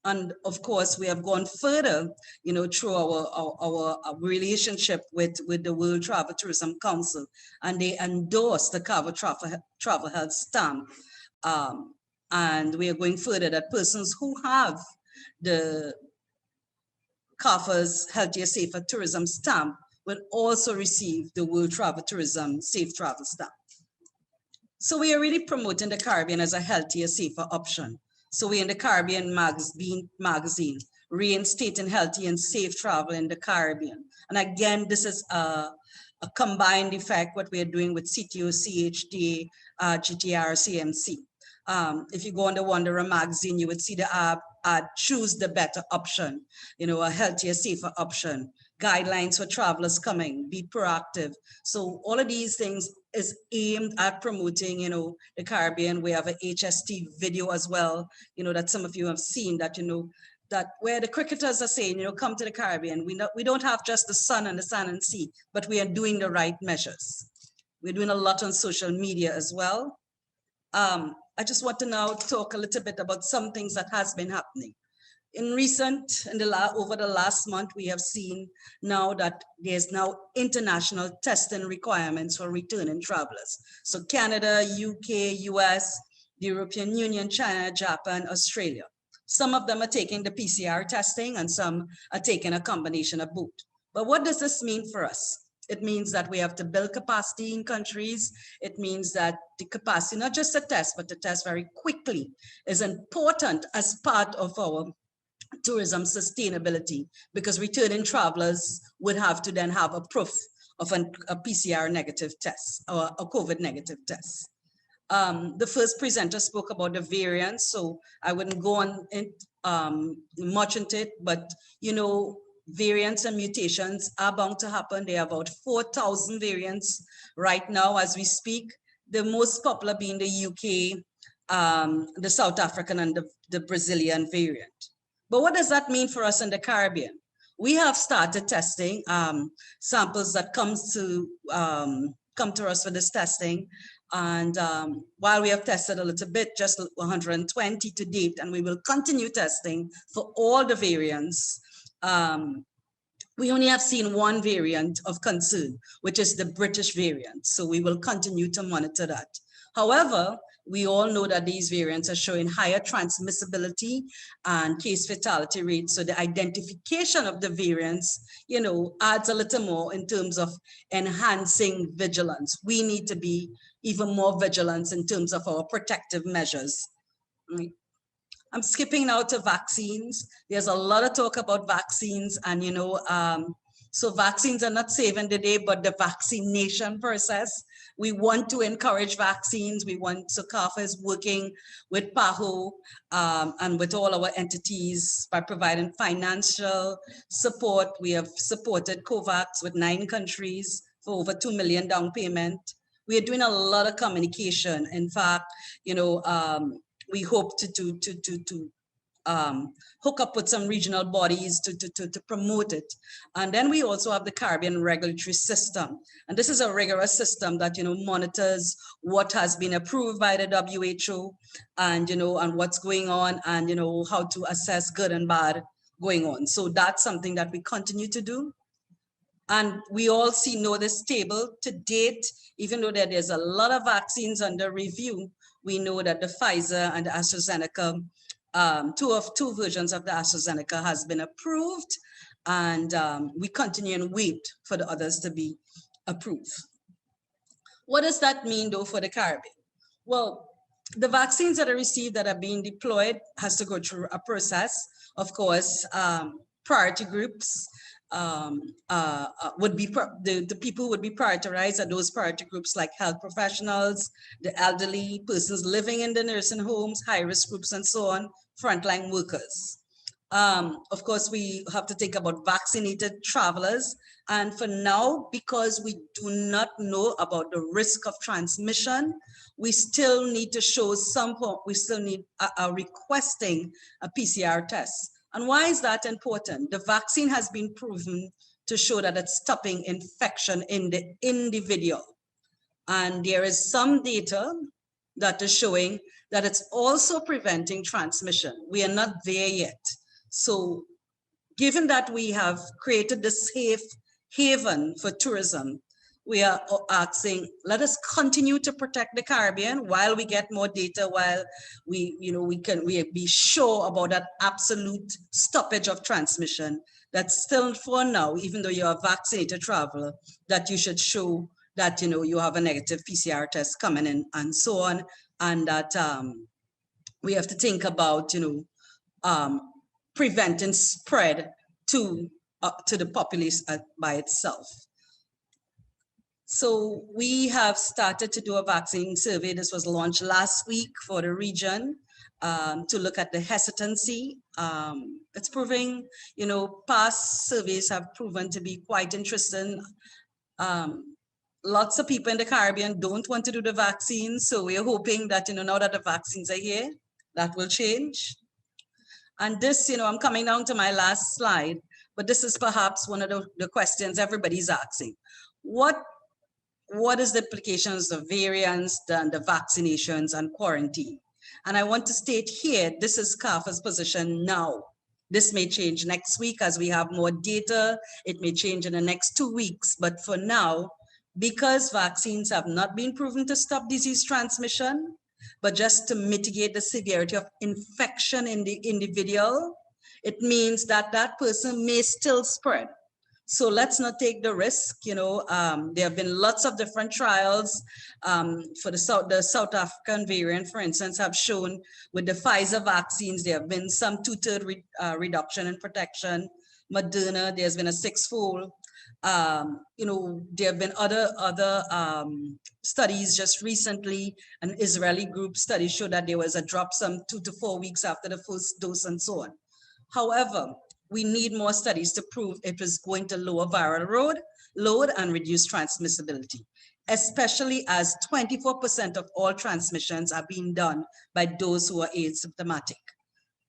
And of course, we have gone further, through our relationship with the World Travel Tourism Council, and they endorse the Caribbean Travel Health stamp. And we are going further that persons who have the CARFA's Healthier, Safer Tourism stamp will also receive the World Travel Tourism Safe Travel stamp. So we are really promoting the Caribbean as a healthier, safer option. So we in the Caribbean magazine, reinstating healthy and safe travel in the Caribbean. And again, this is a combined effect, what we are doing with CTO, CHD, GTR, CMC. If you go on the Wanderer magazine, you would see the ad, choose the better option, a healthier, safer option, guidelines for travelers coming, be proactive. So all of these things is aimed at promoting, the Caribbean. We have a HST video as well, that some of you have seen that, that where the cricketers are saying, come to the Caribbean. We don't have just the sun and the sand and sea, but we are doing the right measures. We're doing a lot on social media as well. I just want to now talk a little bit about some things that has been happening. Over the last month, we have seen now that there's now international testing requirements for returning travelers. So Canada, UK, US, the European Union, China, Japan, Australia. Some of them are taking the PCR testing and some are taking a combination of both. But what does this mean for us? It means that we have to build capacity in countries. It means that the capacity, not just to test, but to test very quickly, is important as part of our tourism sustainability, because returning travelers would have to then have a proof of a PCR negative test or a COVID negative test. The first presenter spoke about the variants, so I wouldn't go on much into it, but variants and mutations are bound to happen. There are about 4,000 variants right now as we speak. The most popular being the UK, the South African and the Brazilian variant. But what does that mean for us in the Caribbean? We have started testing samples that come to us for this testing. And while we have tested a little bit, just 120 to date, and we will continue testing for all the variants. We only have seen one variant of concern, which is the British variant. So we will continue to monitor that. However, we all know that these variants are showing higher transmissibility and case fatality rates. So the identification of the variants, adds a little more in terms of enhancing vigilance. We need to be even more vigilant in terms of our protective measures. I'm skipping now to vaccines. There's a lot of talk about vaccines, and so vaccines are not saving the day, but the vaccination process. We want to encourage vaccines. So CAFA is working with PAHO and with all our entities by providing financial support. We have supported COVAX with 9 countries for over 2 million down payment. We are doing a lot of communication. In fact, we hope to hook up with some regional bodies to promote it. And then we also have the Caribbean regulatory system. And this is a rigorous system that, monitors what has been approved by the WHO and, and what's going on and, how to assess good and bad going on. So that's something that we continue to do. And we all know this table to date, even though there's a lot of vaccines under review, we know that the Pfizer and the AstraZeneca, two versions of the AstraZeneca has been approved, and we continue and wait for the others to be approved. What does that mean though for the Caribbean? Well, the vaccines that are received that are being deployed has to go through a process. Of course, priority groups would be the people would be prioritized are those priority groups like health professionals, the elderly, persons living in the nursing homes, high-risk groups, and so on, frontline workers. Of course, we have to think about vaccinated travelers. And for now, because we do not know about the risk of transmission, we still need to show we still need requesting a PCR test. And why is that important? The vaccine has been proven to show that it's stopping infection in the individual. And there is some data that is showing that it's also preventing transmission. We are not there yet. So given that we have created this safe haven for tourism, we are asking, let us continue to protect the Caribbean while we get more data, while we be sure about that absolute stoppage of transmission. That's still for now, even though you're a vaccinated traveler, that you should show that you have a negative PCR test coming in and so on, and that we have to think about preventing spread to the populace by itself. So we have started to do a vaccine survey. This was launched last week for the region to look at the hesitancy. It's proving, past surveys have proven to be quite interesting. Lots of people in the Caribbean don't want to do the vaccine. So we're hoping that, now that the vaccines are here, that will change. And this, I'm coming down to my last slide, but this is perhaps one of the questions everybody's asking. What is the implications of variants, the vaccinations and quarantine? And I want to state here, this is CAFA's position now. This may change next week as we have more data. It may change in the next 2 weeks, but for now, because vaccines have not been proven to stop disease transmission, but just to mitigate the severity of infection in the individual, it means that that person may still spread. So let's not take the risk. There have been lots of different trials for the South African variant, for instance, have shown with the Pfizer vaccines, there have been some 2/3 reduction in protection. Moderna, there's been a 6-fold. There have been other studies just recently. An Israeli group study showed that there was a drop some 2 to 4 weeks after the first dose and so on. However, we need more studies to prove it is going to lower viral load and reduce transmissibility, especially as 24% of all transmissions are being done by those who are asymptomatic.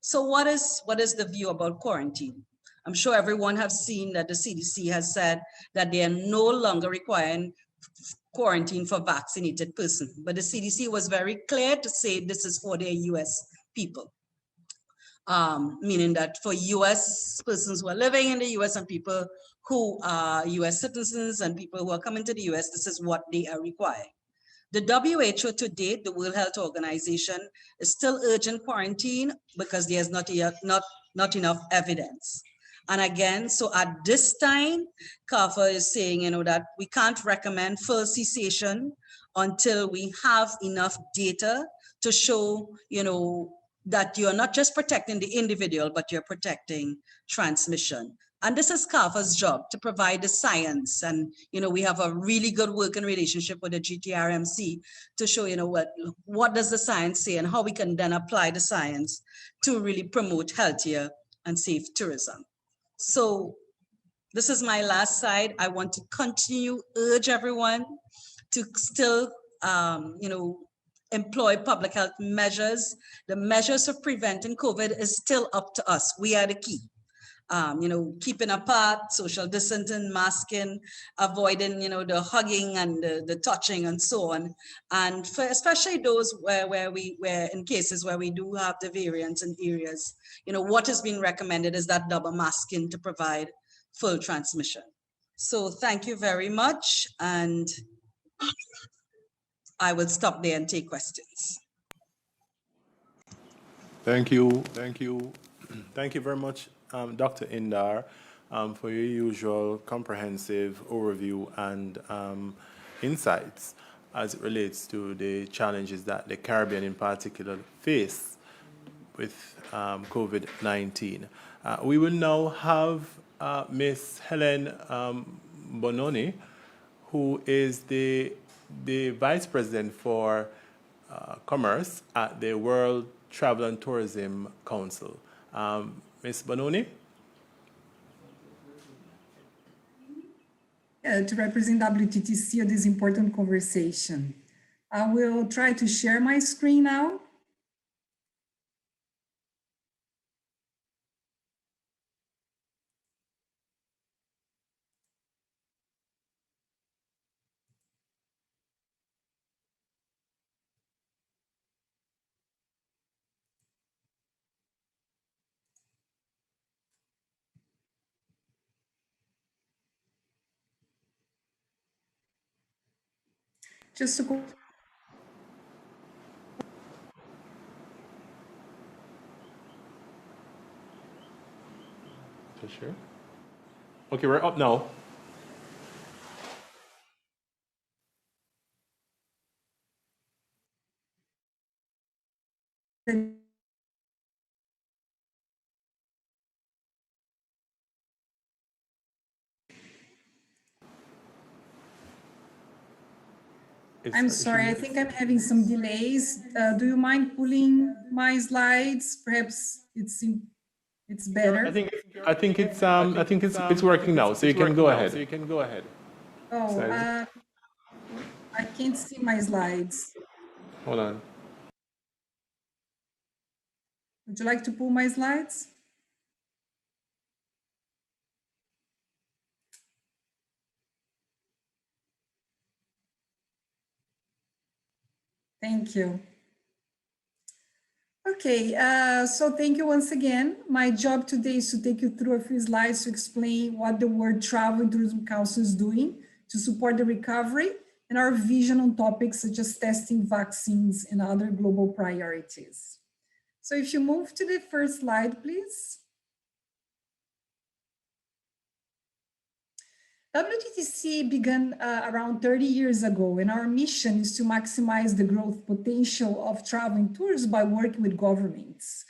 So what is the view about quarantine? I'm sure everyone has seen that the CDC has said that they are no longer requiring quarantine for vaccinated persons, but the CDC was very clear to say this is for their US people. Meaning that for US persons who are living in the US and people who are US citizens and people who are coming to the US, this is what they are requiring. The WHO to date, the World Health Organization, is still urging quarantine because there's not enough evidence. And again, so at this time, CAFA is saying, that we can't recommend full cessation until we have enough data to show, that you're not just protecting the individual, but you're protecting transmission. And this is CAFA's job to provide the science. And, we have a really good working relationship with the GTRMC to show, what does the science say and how we can then apply the science to really promote healthier and safe tourism. So this is my last slide. I want to continue urge everyone to still, employ public health measures. The measures of preventing COVID is still up to us. We are the key. Keeping apart, social distancing, masking, avoiding, the hugging and the touching and so on. And for especially those where in cases where we do have the variants in areas, what is being recommended is that double masking to provide full transmission. So thank you very much. And I will stop there and take questions. Thank you. Thank you. Thank you very much, Dr. Indar, for your usual comprehensive overview and insights as it relates to the challenges that the Caribbean in particular face with COVID-19. We will now have Ms. Helen Bononi, who is the Vice President for Commerce at the World Travel and Tourism Council. Ms. Bononi? To represent WTTC at this important conversation. I will try to share my screen now. Just to Sure. Okay, we're up now. I'm sorry, I think I'm having some delays. Do you mind pulling my slides? Perhaps it's better. I think it's working now, so you can go ahead. Oh, I can't see my slides. Hold on. Would you like to pull my slides? Thank you. Okay, so thank you once again. My job today is to take you through a few slides to explain what the World Travel and Tourism Council is doing to support the recovery and our vision on topics such as testing, vaccines, and other global priorities. So if you move to the first slide, please. WTTC began around 30 years ago, and our mission is to maximize the growth potential of travel and tourism by working with governments,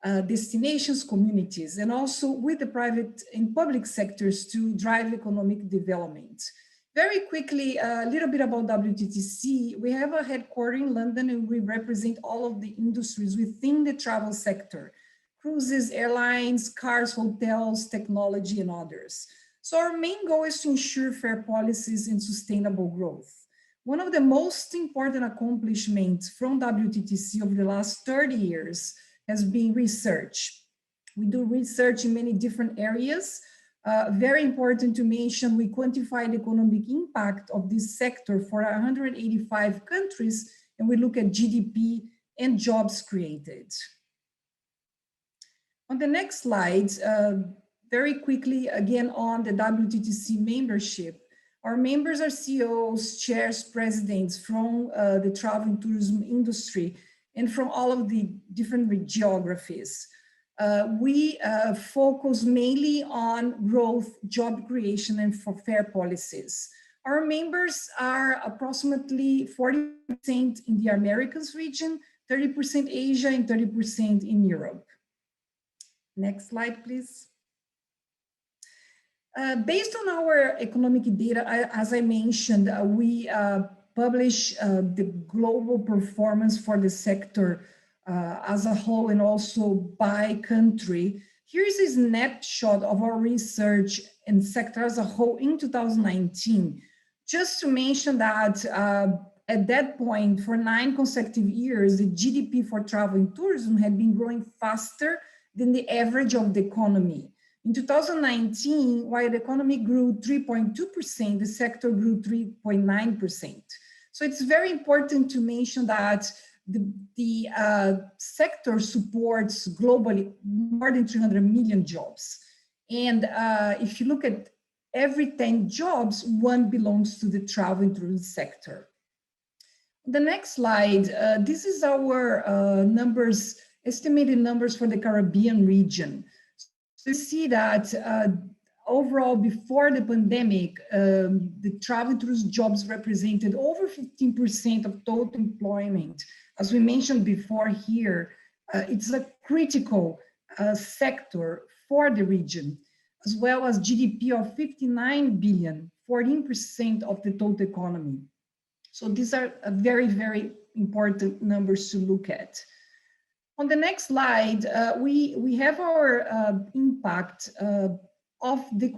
destinations, communities, and also with the private and public sectors to drive economic development. Very quickly, a little bit about WTTC. We have a headquarters in London, and we represent all of the industries within the travel sector: cruises, airlines, cars, hotels, technology, and others. So our main goal is to ensure fair policies and sustainable growth. One of the most important accomplishments from WTTC over the last 30 years has been research. We do research in many different areas. Very important to mention, we quantify the economic impact of this sector for 185 countries, and we look at GDP and jobs created. On the next slide, very quickly, again, on the WTTC membership. Our members are CEOs, chairs, presidents from the travel and tourism industry and from all of the different geographies. We focus mainly on growth, job creation, and for fair policies. Our members are approximately 40% in the Americas region, 30% Asia, and 30% in Europe. Next slide, please. Based on our economic data, as I mentioned, we publish the global performance for the sector as a whole and also by country. Here's a snapshot of our research and sector as a whole in 2019. Just to mention that at that point, for 9 consecutive years, the GDP for travel and tourism had been growing faster than the average of the economy. In 2019, while the economy grew 3.2%, the sector grew 3.9%. So it's very important to mention that the sector supports globally more than 300 million jobs. And if you look at every 10 jobs, 1 belongs to the travel and tourism sector. The next slide, this is our numbers, estimated numbers for the Caribbean region. So you see that overall, before the pandemic, the travel and tourism jobs represented over 15% of total employment. As we mentioned before here, it's a critical sector for the region, as well as GDP of 59 billion, 14% of the total economy. So these are very, very important numbers to look at. On the next slide, we have our impact of the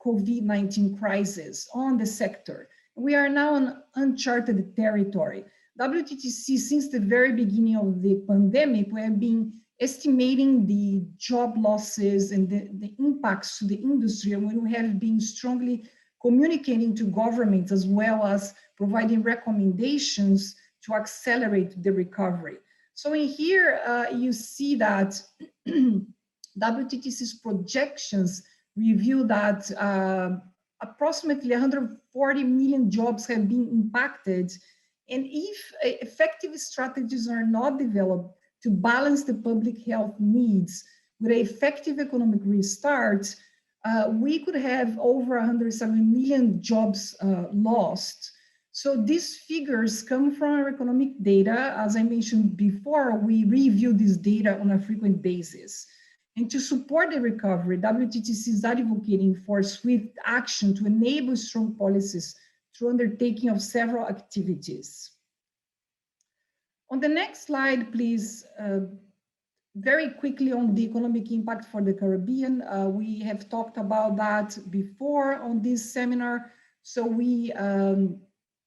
COVID-19 crisis on the sector. We are now on uncharted territory. WTTC, since the very beginning of the pandemic, we have been estimating the job losses and the impacts to the industry, and we have been strongly communicating to governments as well as providing recommendations to accelerate the recovery. So in here, you see that WTTC's projections reveal that approximately 140 million jobs have been impacted. And if effective strategies are not developed to balance the public health needs with an effective economic restart, we could have over 107 million jobs lost. So these figures come from our economic data. As I mentioned before, we review this data on a frequent basis. And to support the recovery, WTTC is advocating for swift action to enable strong policies through undertaking of several activities. On the next slide, please, very quickly on the economic impact for the Caribbean. We have talked about that before on this seminar. So we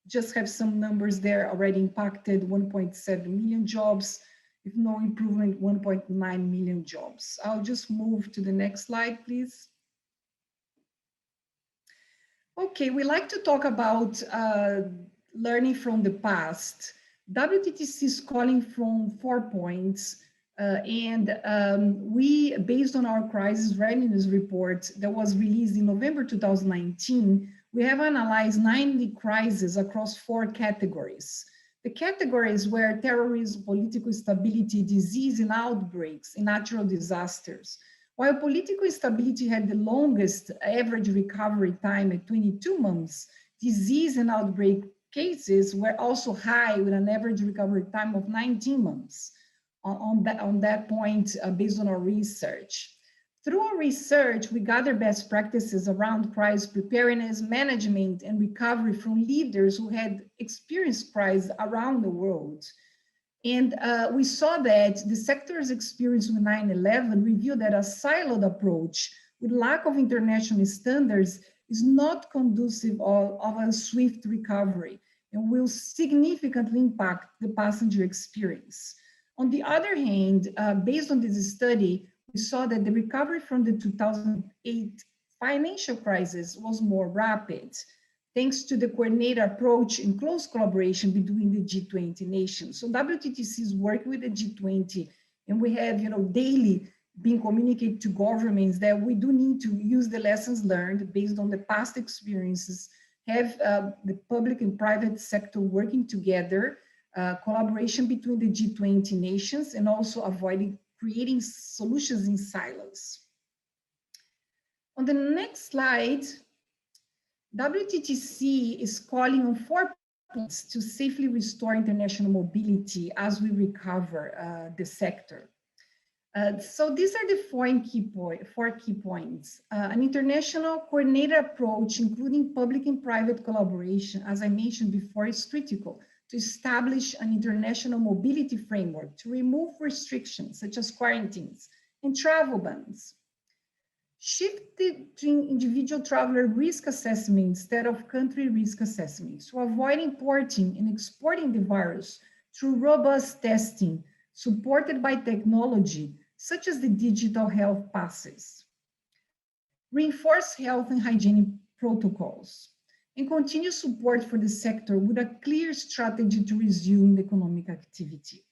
just have some numbers there already impacted, 1.7 million jobs, if no improvement, 1.9 million jobs. I'll just move to the next slide, please. Okay, we like to talk about learning from the past. WTTC is calling from 4 points, we, based on our crisis readiness report that was released in November 2019, we have analyzed 90 crises across 4 categories. The categories were terrorism, political instability, disease and outbreaks, and natural disasters. While political instability had the longest average recovery time at 22 months, disease and outbreak cases were also high with an average recovery time of 19 months on that point based on our research. Through our research, we gather best practices around crisis preparedness, management, and recovery from leaders who had experienced crises around the world. And we saw that the sector's experience with 9/11 revealed that a siloed approach with lack of international standards is not conducive of a swift recovery and will significantly impact the passenger experience. On the other hand, based on this study, we saw that the recovery from the 2008 financial crisis was more rapid, thanks to the coordinated approach and close collaboration between the G20 nations. So WTTC is working with the G20, and we have, daily been communicating to governments that we do need to use the lessons learned based on the past experiences, have the public and private sector working together, collaboration between the G20 nations, and also avoiding creating solutions in silos. On the next slide, WTTC is calling on 4 to safely restore international mobility as we recover the sector. So these are the four key points. An international coordinated approach, including public and private collaboration, as I mentioned before, is critical to establish an international mobility framework to remove restrictions such as quarantines and travel bans. Shifting individual traveler risk assessment instead of country risk assessments to avoid importing and exporting the virus through robust testing supported by technology such as the digital health passes. Reinforce health and hygiene protocols and continue support for the sector with a clear strategy to resume economic activity.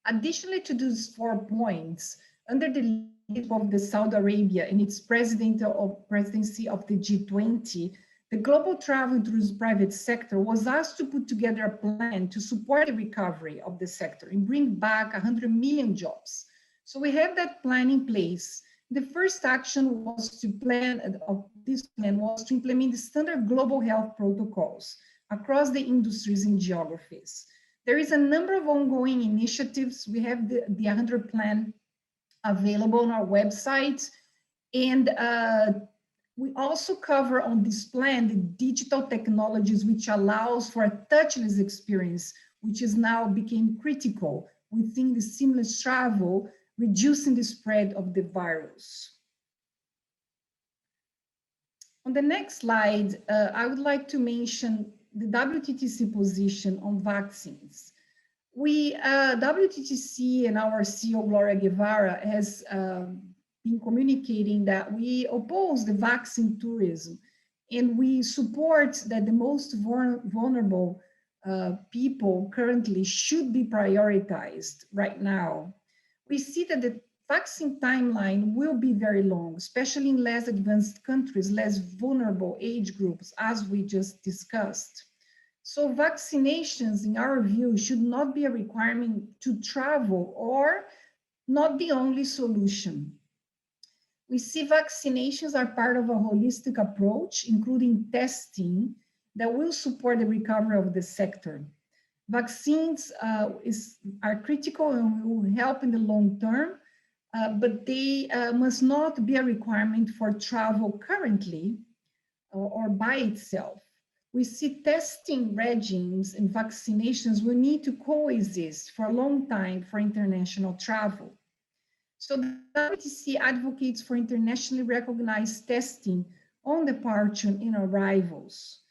Additionally to these 4 points, under the leadership of the Saudi Arabia and its presidency of the G20, the global travel and tourism private sector was asked to put together a plan to support the recovery of the sector and bring back 100 million jobs. So we have that plan in place. The first action was to implement the standard global health protocols across the industries and geographies. There is a number of ongoing initiatives. We have the 100 plan available on our website. And we also cover on this plan the digital technologies which allows for a touchless experience, which is now became critical within the seamless travel, reducing the spread of the virus. On the next slide, I would like to mention the WTTC position on vaccines. WTTC and our CEO, Gloria Guevara, has been communicating that we oppose the vaccine tourism and we support that the most vulnerable people currently should be prioritized right now. We see that the vaccine timeline will be very long, especially in less advanced countries, less vulnerable age groups, as we just discussed. So vaccinations, in our view, should not be a requirement to travel or not the only solution. We see vaccinations are part of a holistic approach, including testing, that will support the recovery of the sector. Vaccines are critical and will help in the long term, but they must not be a requirement for travel currently or by itself. We see testing regimes and vaccinations will need to coexist for a long time for international travel. So the WTC advocates for internationally recognized testing on departure and arrivals.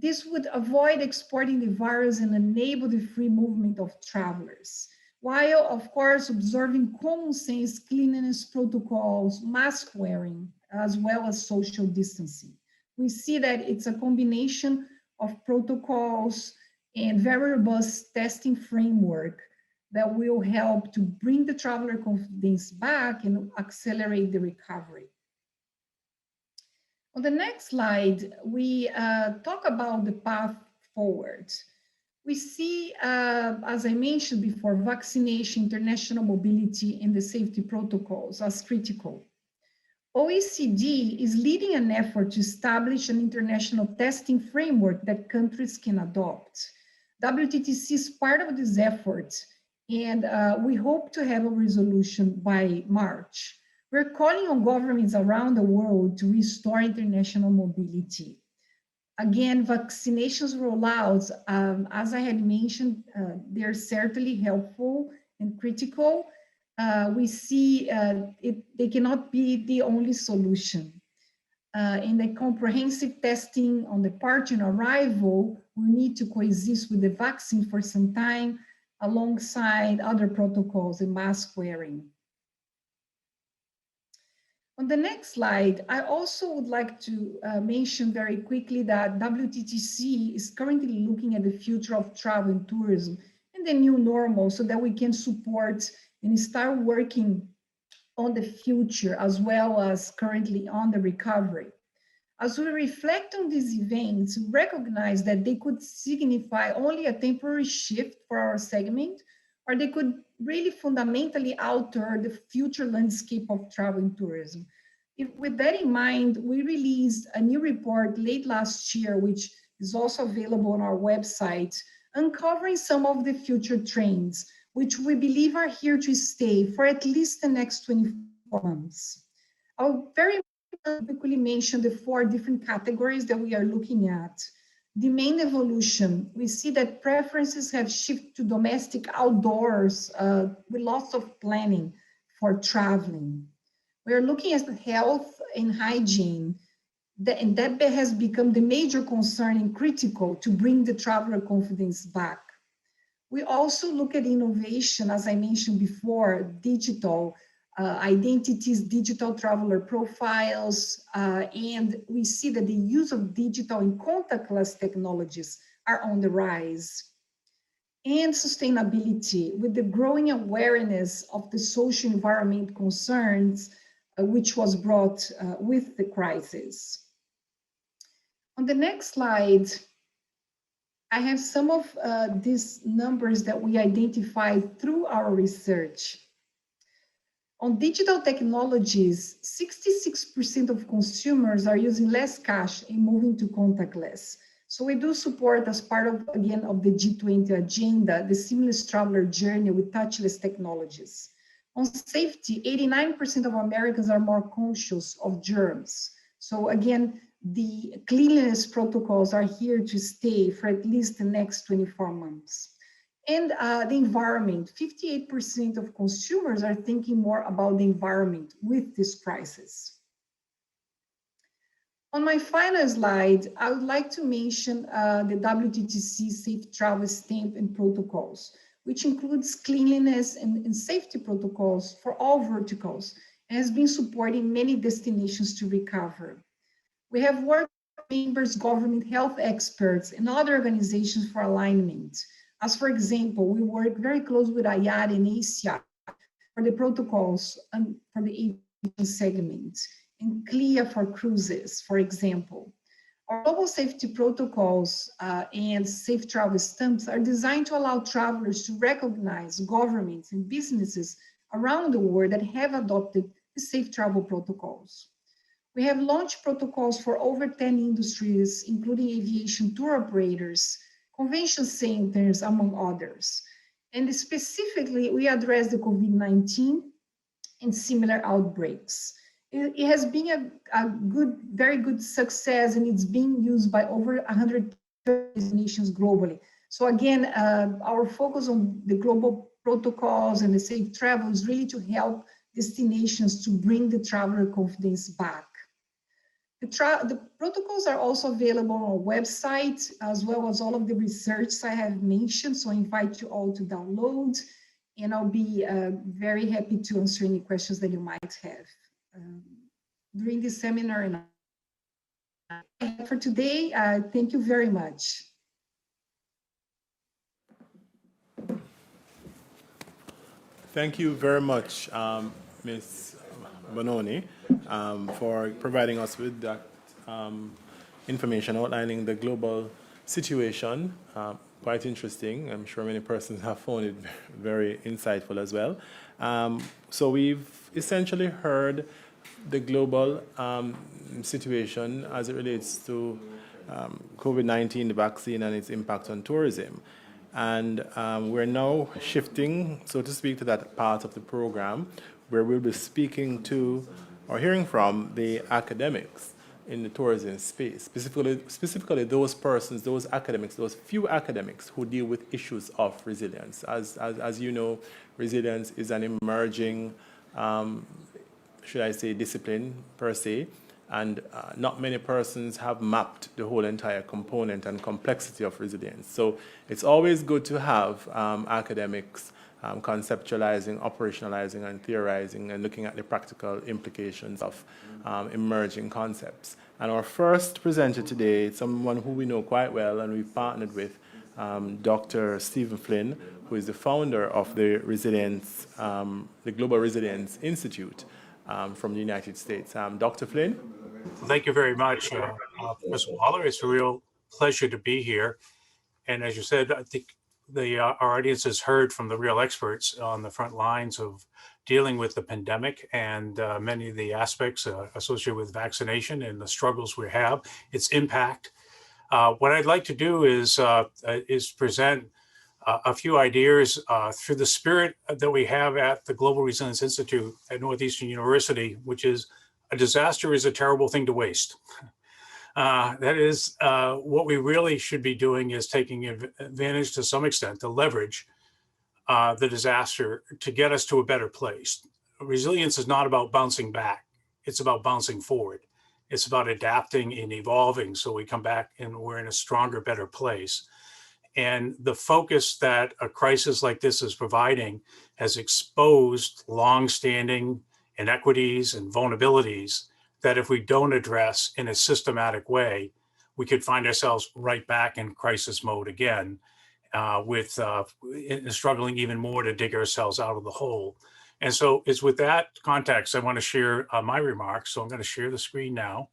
This would avoid exporting the virus and enable the free movement of travelers, while of course observing common sense cleanliness protocols, mask wearing, as well as social distancing. We see that it's a combination of protocols and very robust testing framework that will help to bring the traveler confidence back and accelerate the recovery. On the next slide, we talk about the path forward. We see, as I mentioned before, vaccination, international mobility, and the safety protocols as critical. OECD is leading an effort to establish an international testing framework that countries can adopt. WTTC is part of this effort, and we hope to have a resolution by March. We're calling on governments around the world to restore international mobility. Again, vaccinations rollouts, as I had mentioned, they're certainly helpful and critical. We see they cannot be the only solution. In the comprehensive testing on departure and arrival, we need to coexist with the vaccine for some time alongside other protocols and mask wearing. On the next slide, I also would like to mention very quickly that WTTC is currently looking at the future of travel and tourism and the new normal so that we can support and start working on the future as well as currently on the recovery. As we reflect on these events, we recognize that they could signify only a temporary shift for our segment, or they could really fundamentally alter the future landscape of travel and tourism. With that in mind, we released a new report late last year, which is also available on our website, uncovering some of the future trends, which we believe are here to stay for at least the next 24 months. I'll very quickly mention the 4 different categories that we are looking at. The main evolution, we see that preferences have shifted to domestic outdoors with lots of planning for traveling. We are looking at health and hygiene, and that has become the major concern and critical to bring the traveler confidence back. We also look at innovation, as I mentioned before, digital identities, digital traveler profiles, and we see that the use of digital and contactless technologies are on the rise. And sustainability, with the growing awareness of the social environment concerns, which was brought with the crisis. On the next slide, I have some of these numbers that we identified through our research. On digital technologies, 66% of consumers are using less cash and moving to contactless. So we do support, as part of, again, of the G20 agenda, the seamless traveler journey with touchless technologies. On safety, 89% of Americans are more conscious of germs. So again, the cleanliness protocols are here to stay for at least the next 24 months. And the environment, 58% of consumers are thinking more about the environment with this crisis. On my final slide, I would like to mention the WTTC Safe Travel Stamp and protocols, which includes cleanliness and safety protocols for all verticals, and has been supporting many destinations to recover. We have worked with members, government health experts, and other organizations for alignment. As for example, we work very close with IATA and ACI for the protocols and for the aviation segment, and CLIA for cruises, for example. Our global safety protocols and safe travel stamps are designed to allow travelers to recognize governments and businesses around the world that have adopted the safe travel protocols. We have launched protocols for over 10 industries, including aviation tour operators, convention centers, among others. And specifically, we address the COVID-19 and similar outbreaks. It has been a very good success, and it's being used by over 100 nations globally. So again, our focus on the global protocols and the safe travel is really to help destinations to bring the traveler confidence back. The protocols are also available on our website, as well as all of the research I have mentioned. So I invite you all to download, and I'll be very happy to answer any questions that you might have during this seminar. And for today, thank you very much. Thank you very much, Ms. Bononi, for providing us with that information outlining the global situation. Quite interesting. I'm sure many persons have found it very insightful as well. So we've essentially heard the global situation as it relates to COVID-19, the vaccine, and its impact on tourism. And we're now shifting, so to speak, to that part of the program where we'll be speaking to or hearing from the academics in the tourism space, specifically those persons, those academics, those few academics who deal with issues of resilience. As you know, resilience is an emerging, should I say, discipline per se, and not many persons have mapped the whole entire component and complexity of resilience. So it's always good to have academics conceptualizing, operationalizing, and theorizing, and looking at the practical implications of emerging concepts. And our first presenter today is someone who we know quite well, and we've partnered with, Dr. Stephen Flynn, who is the founder of the Resilience, the Global Resilience Institute from the United States. Dr. Flynn? Thank you very much, Ms. Waller. It's a real pleasure to be here. And as you said, I think our audience has heard from the real experts on the front lines of dealing with the pandemic and many of the aspects associated with vaccination and the struggles we have, its impact What I'd like to do is present a few ideas through the spirit that we have at the Global Resilience Institute at Northeastern University, which is a disaster is a terrible thing to waste. That is what we really should be doing, is taking advantage to some extent to leverage the disaster to get us to a better place. Resilience is not about bouncing back. It's about bouncing forward. It's about adapting and evolving so we come back and we're in a stronger, better place. And the focus that a crisis like this is providing has exposed longstanding inequities and vulnerabilities that if we don't address in a systematic way, we could find ourselves right back in crisis mode again, struggling even more to dig ourselves out of the hole. And so it's with that context, I want to share my remarks. So I'm going to share the screen now.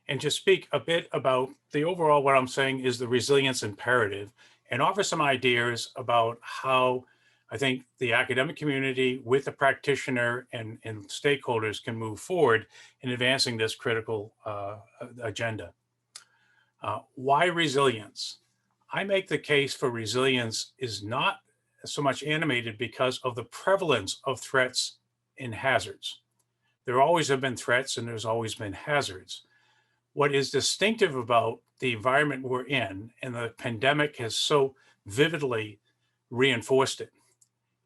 And to speak a bit about the overall, what I'm saying is the resilience imperative, and offer some ideas about how I think the academic community with the practitioner and stakeholders can move forward in advancing this critical agenda. Why resilience? I make the case for resilience is not so much animated because of the prevalence of threats and hazards. There always have been threats and there's always been hazards. What is distinctive about the environment we're in, and the pandemic has so vividly reinforced it,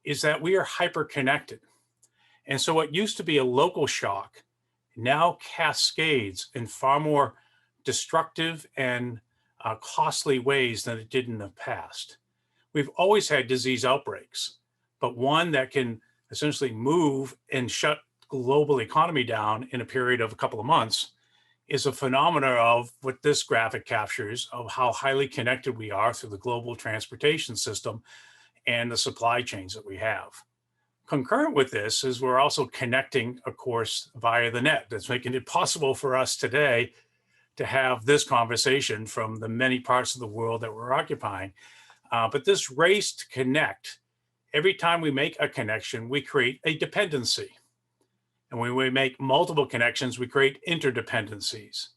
is that we are hyper-connected. And so what used to be a local shock now cascades in far more destructive and costly ways than it did in the past. We've always had disease outbreaks, but one that can essentially move and shut global economy down in a period of a couple of months is a phenomena of what this graphic captures of how highly connected we are through the global transportation system and the supply chains that we have. Concurrent with this is we're also connecting, of course, via the net. That's making it possible for us today to have this conversation from the many parts of the world that we're occupying. But this race to connect, every time we make a connection, we create a dependency. And when we make multiple connections, we create interdependencies.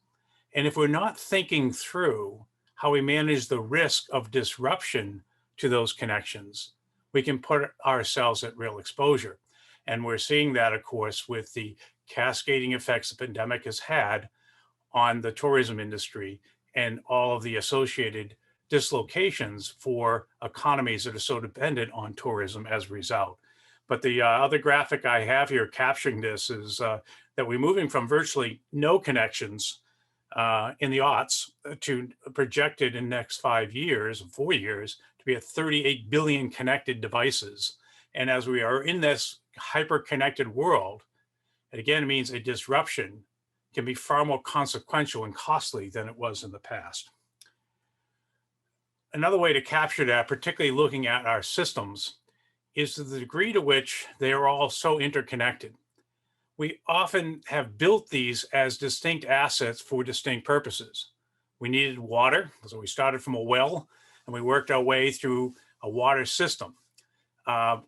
And if we're not thinking through how we manage the risk of disruption to those connections, we can put ourselves at real exposure. And we're seeing that, of course, with the cascading effects the pandemic has had on the tourism industry and all of the associated dislocations for economies that are so dependent on tourism as a result. But the other graphic I have here capturing this is that we're moving from virtually no connections in the aughts to projected in the next 5 years, 4 years, to be at 38 billion connected devices. And as we are in this hyper-connected world, it again means a disruption can be far more consequential and costly than it was in the past. Another way to capture that, particularly looking at our systems, is to the degree to which they are all so interconnected. We often have built these as distinct assets for distinct purposes. We needed water, so we started from a well and we worked our way through a water system.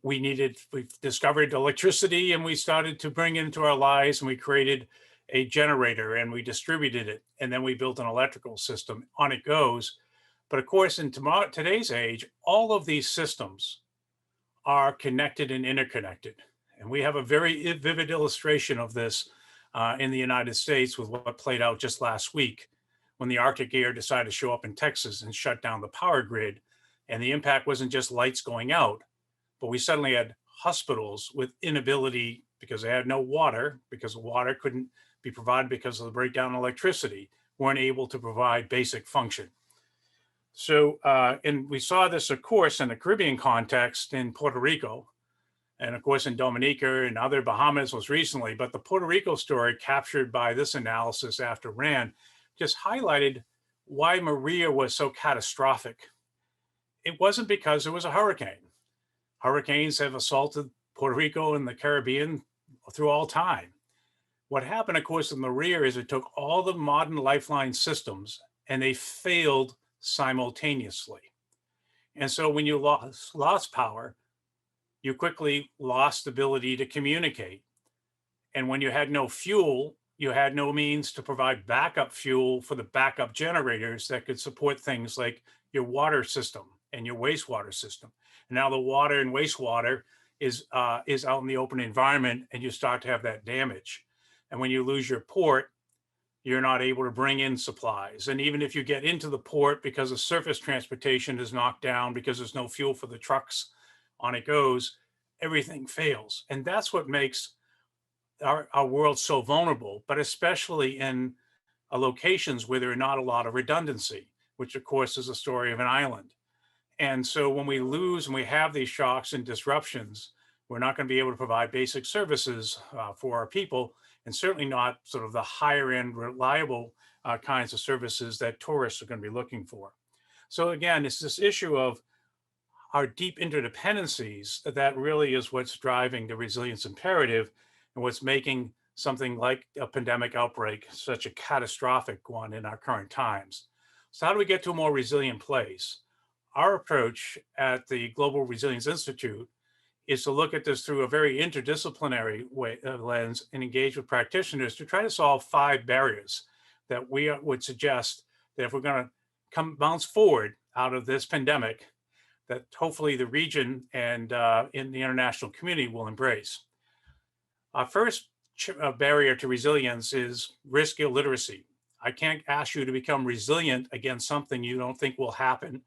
We discovered electricity and we started to bring it into our lives, and we created a generator and we distributed it, and then we built an electrical system. On it goes. But of course, in today's age, all of these systems are connected and interconnected. And we have a very vivid illustration of this in the United States with what played out just last week when the Arctic air decided to show up in Texas and shut down the power grid. And the impact wasn't just lights going out, but we suddenly had hospitals with inability, because they had no water, because the water couldn't be provided because of the breakdown in electricity, weren't able to provide basic function. So, and we saw this, of course, in the Caribbean context in Puerto Rico, and of course in Dominica and other Bahamas was recently, but the Puerto Rico story captured by this analysis after RAN just highlighted why Maria was so catastrophic. It wasn't because it was a hurricane. Hurricanes have assaulted Puerto Rico and the Caribbean through all time. What happened, of course, with Maria is it took all the modern lifeline systems and they failed simultaneously. And so when you lost power, you quickly lost the ability to communicate. And when you had no fuel, you had no means to provide backup fuel for the backup generators that could support things like your water system and your wastewater system. And now the water and wastewater is out in the open environment, and you start to have that damage. And when you lose your port, you're not able to bring in supplies. And even if you get into the port because the surface transportation is knocked down because there's no fuel for the trucks, on it goes, everything fails. And that's what makes our world so vulnerable, but especially in locations where there are not a lot of redundancy, which of course is a story of an island. And so when we lose and we have these shocks and disruptions, we're not going to be able to provide basic services for our people, and certainly not sort of the higher end, reliable kinds of services that tourists are going to be looking for. So again, it's this issue of our deep interdependencies that really is what's driving the resilience imperative and what's making something like a pandemic outbreak such a catastrophic one in our current times. So how do we get to a more resilient place? Our approach at the Global Resilience Institute is to look at this through a very interdisciplinary lens and engage with practitioners to try to solve 5 barriers that we would suggest that if we're going to bounce forward out of this pandemic, that hopefully the region and in the international community will embrace. Our first barrier to resilience is risk illiteracy. I can't ask you to become resilient against something you don't think will happen,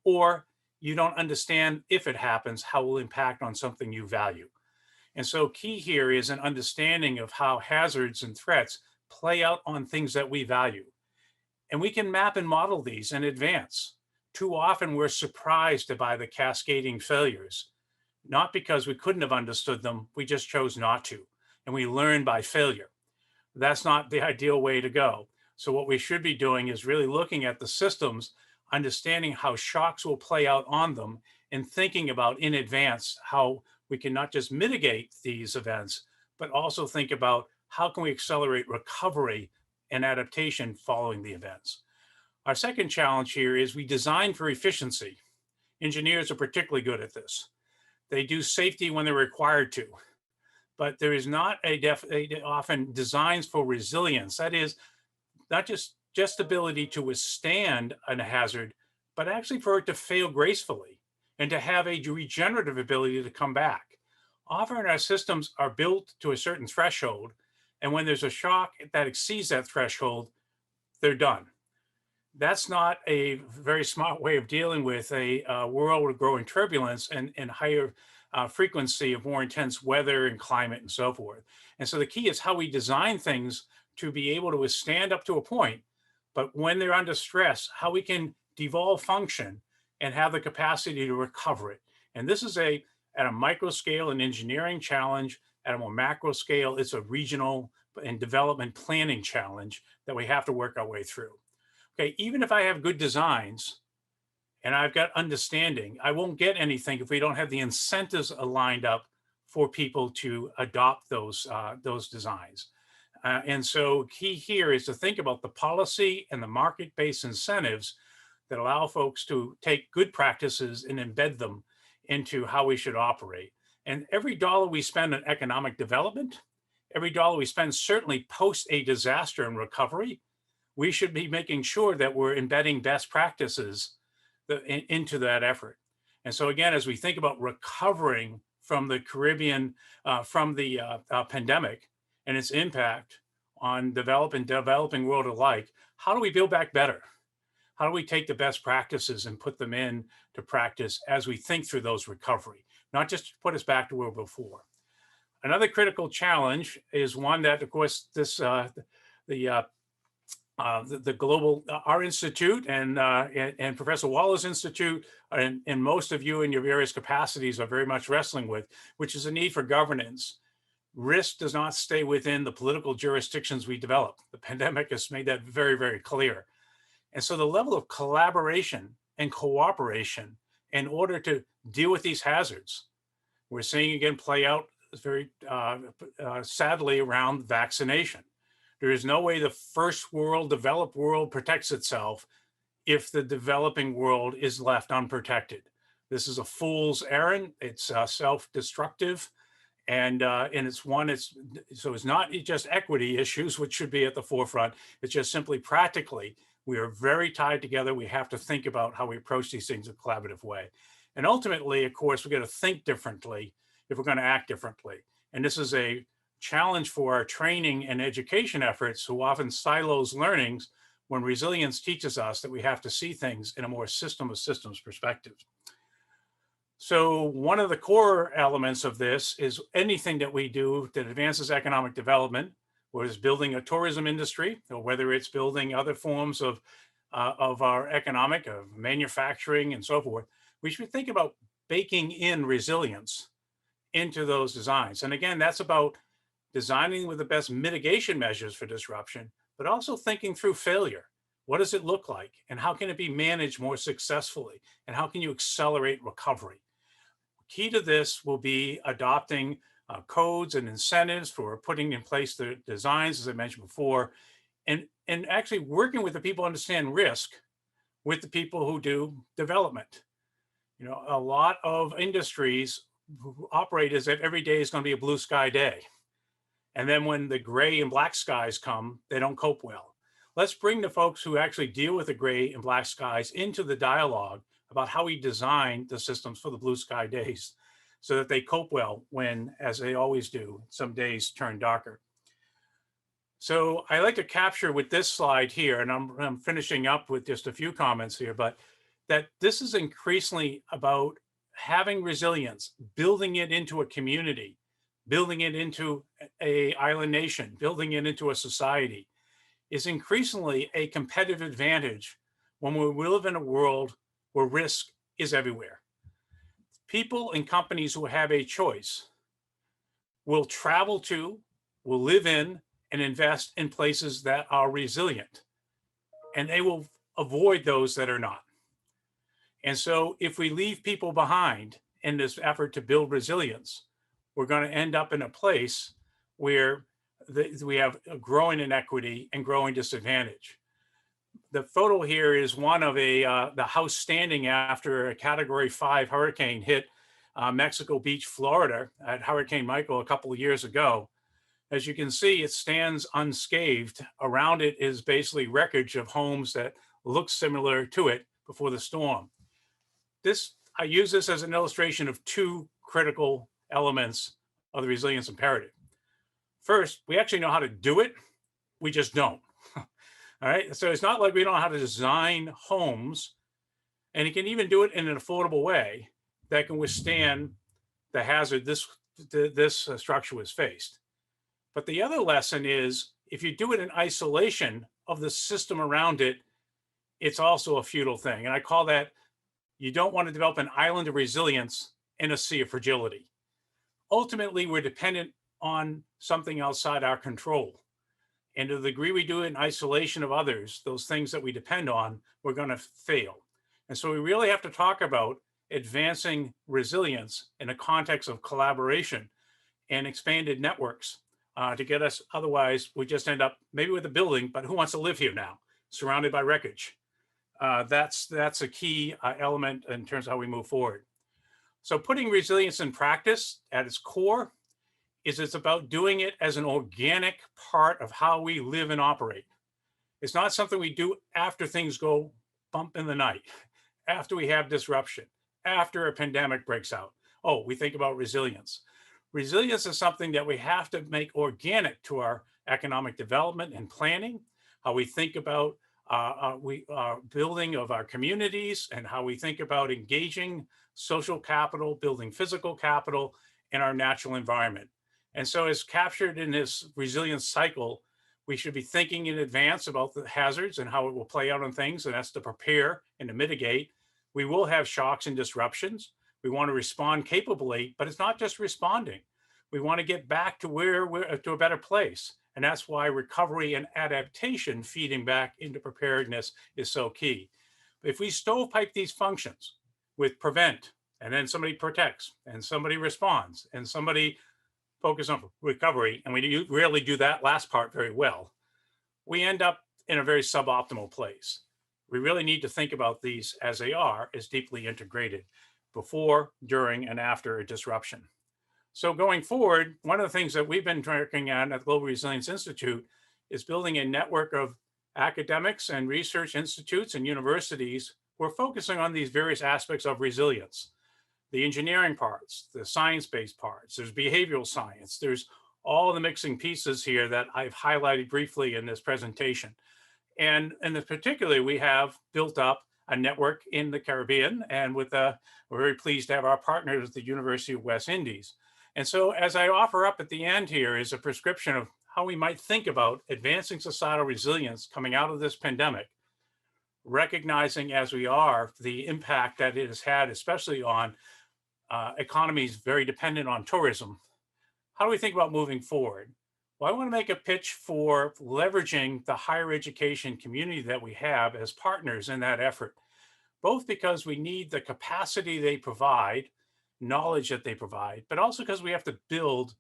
or you don't understand if it happens, how it will impact on something you value. And so key here is an understanding of how hazards and threats play out on things that we value. And we can map and model these in advance. Too often we're surprised by the cascading failures, not because we couldn't have understood them, we just chose not to. And we learn by failure. That's not the ideal way to go. So what we should be doing is really looking at the systems, understanding how shocks will play out on them, and thinking about in advance how we can not just mitigate these events, but also think about how can we accelerate recovery and adaptation following the events. Our second challenge here is we design for efficiency. Engineers are particularly good at this. They do safety when they're required to, but there is not often designs for resilience. That is not just ability to withstand a hazard, but actually for it to fail gracefully and to have a regenerative ability to come back. Often our systems are built to a certain threshold, and when there's a shock that exceeds that threshold, they're done. That's not a very smart way of dealing with a world with growing turbulence and higher frequency of more intense weather and climate and so forth. And so the key is how we design things to be able to withstand up to a point, but when they're under stress, how we can devolve function and have the capacity to recover it. And this is at a micro scale, an engineering challenge. At a more macro scale, it's a regional and development planning challenge that we have to work our way through. Okay, even if I have good designs and I've got understanding, I won't get anything if we don't have the incentives aligned up for people to adopt those designs. And so key here is to think about the policy and the market-based incentives that allow folks to take good practices and embed them into how we should operate. And every dollar we spend on economic development, every dollar we spend certainly post a disaster and recovery, we should be making sure that we're embedding best practices into that effort. And so again, as we think about recovering from the Caribbean, from the pandemic and its impact on developing world alike, how do we build back better? How do we take the best practices and put them into practice as we think through those recovery, not just to put us back to where we were before? Another critical challenge is one that, of course, the global, our institute and Professor Waller's institute and most of you in your various capacities are very much wrestling with, which is a need for governance. Risk does not stay within the political jurisdictions we develop. The pandemic has made that very, very clear. And so the level of collaboration and cooperation in order to deal with these hazards, we're seeing again play out very sadly around vaccination. There is no way the first world, developed world protects itself if the developing world is left unprotected. This is a fool's errand. It's self-destructive. And it's not just equity issues, which should be at the forefront. It's just simply practically, we are very tied together. We have to think about how we approach these things in a collaborative way. And ultimately, of course, we're going to think differently if we're going to act differently. And this is a challenge for our training and education efforts, who often silos learnings, when resilience teaches us that we have to see things in a more system of systems perspective. So one of the core elements of this is anything that we do that advances economic development, whether it's building a tourism industry or whether it's building other forms of our economic, of manufacturing and so forth, we should think about baking in resilience into those designs. And again, that's about designing with the best mitigation measures for disruption, but also thinking through failure. What does it look like? And how can it be managed more successfully? And how can you accelerate recovery? Key to this will be adopting codes and incentives for putting in place the designs, as I mentioned before, and actually working with the people who understand risk with the people who do development. You know, a lot of industries who operate as if every day is going to be a blue sky day. And then when the gray and black skies come, they don't cope well. Let's bring the folks who actually deal with the gray and black skies into the dialogue about how we design the systems for the blue sky days, so that they cope well when, as they always do, some days turn darker. So I like to capture with this slide here, and I'm finishing up with just a few comments here, but that this is increasingly about having resilience, building it into a community, building it into a island nation, building it into a society, is increasingly a competitive advantage when we live in a world where risk is everywhere. People and companies who have a choice will travel to, will live in, and invest in places that are resilient, and they will avoid those that are not. And so if we leave people behind in this effort to build resilience, we're going to end up in a place where we have a growing inequity and growing disadvantage. The photo here is one of the house standing after a Category 5 hurricane hit Mexico Beach, Florida, at Hurricane Michael a couple of years ago. As you can see, it stands unscathed. Around it is basically wreckage of homes that look similar to it before the storm. I use this as an illustration of two critical elements of the resilience imperative. First, we actually know how to do it. We just don't. All right. So it's not like we don't know how to design homes, and you can even do it in an affordable way that can withstand the hazard this structure was faced. But the other lesson is, if you do it in isolation of the system around it, it's also a futile thing. And I call that, you don't want to develop an island of resilience in a sea of fragility. Ultimately, we're dependent on something outside our control. And to the degree we do it in isolation of others, those things that we depend on, we're going to fail. And so we really have to talk about advancing resilience in a context of collaboration and expanded networks to get us. Otherwise, we just end up maybe with a building, but who wants to live here now, surrounded by wreckage? That's a key element in terms of how we move forward. So putting resilience in practice at its core is it's about doing it as an organic part of how we live and operate. It's not something we do after things go bump in the night, after we have disruption, after a pandemic breaks out. Oh, we think about resilience. Resilience is something that we have to make organic to our economic development and planning, how we think about building of our communities, and how we think about engaging social capital, building physical capital in our natural environment. And so as captured in this resilience cycle, we should be thinking in advance about the hazards and how it will play out on things, and that's to prepare and to mitigate. We will have shocks and disruptions. We want to respond capably, but it's not just responding. We want to get back to to a better place. And that's why recovery and adaptation feeding back into preparedness is so key. If we stovepipe these functions with prevent, and then somebody protects, and somebody responds, and somebody focus on recovery, and we rarely do that last part very well, we end up in a very suboptimal place. We really need to think about these as they are, as deeply integrated. before, during, and after a disruption. So going forward, one of the things that we've been working on at the Global Resilience Institute is building a network of academics and research institutes and universities who are focusing on these various aspects of resilience. The engineering parts, the science-based parts, there's behavioral science, there's all the mixing pieces here that I've highlighted briefly in this presentation. And particularly, we have built up a network in the Caribbean, and we're very pleased to have our partners at the University of West Indies. And so as I offer up at the end here is a prescription of how we might think about advancing societal resilience coming out of this pandemic, recognizing as we are the impact that it has had, especially on economies very dependent on tourism. How do we think about moving forward? Well, I want to make a pitch for leveraging the higher education community that we have as partners in that effort, both because we need the capacity they provide, knowledge that they provide, but also because we have to build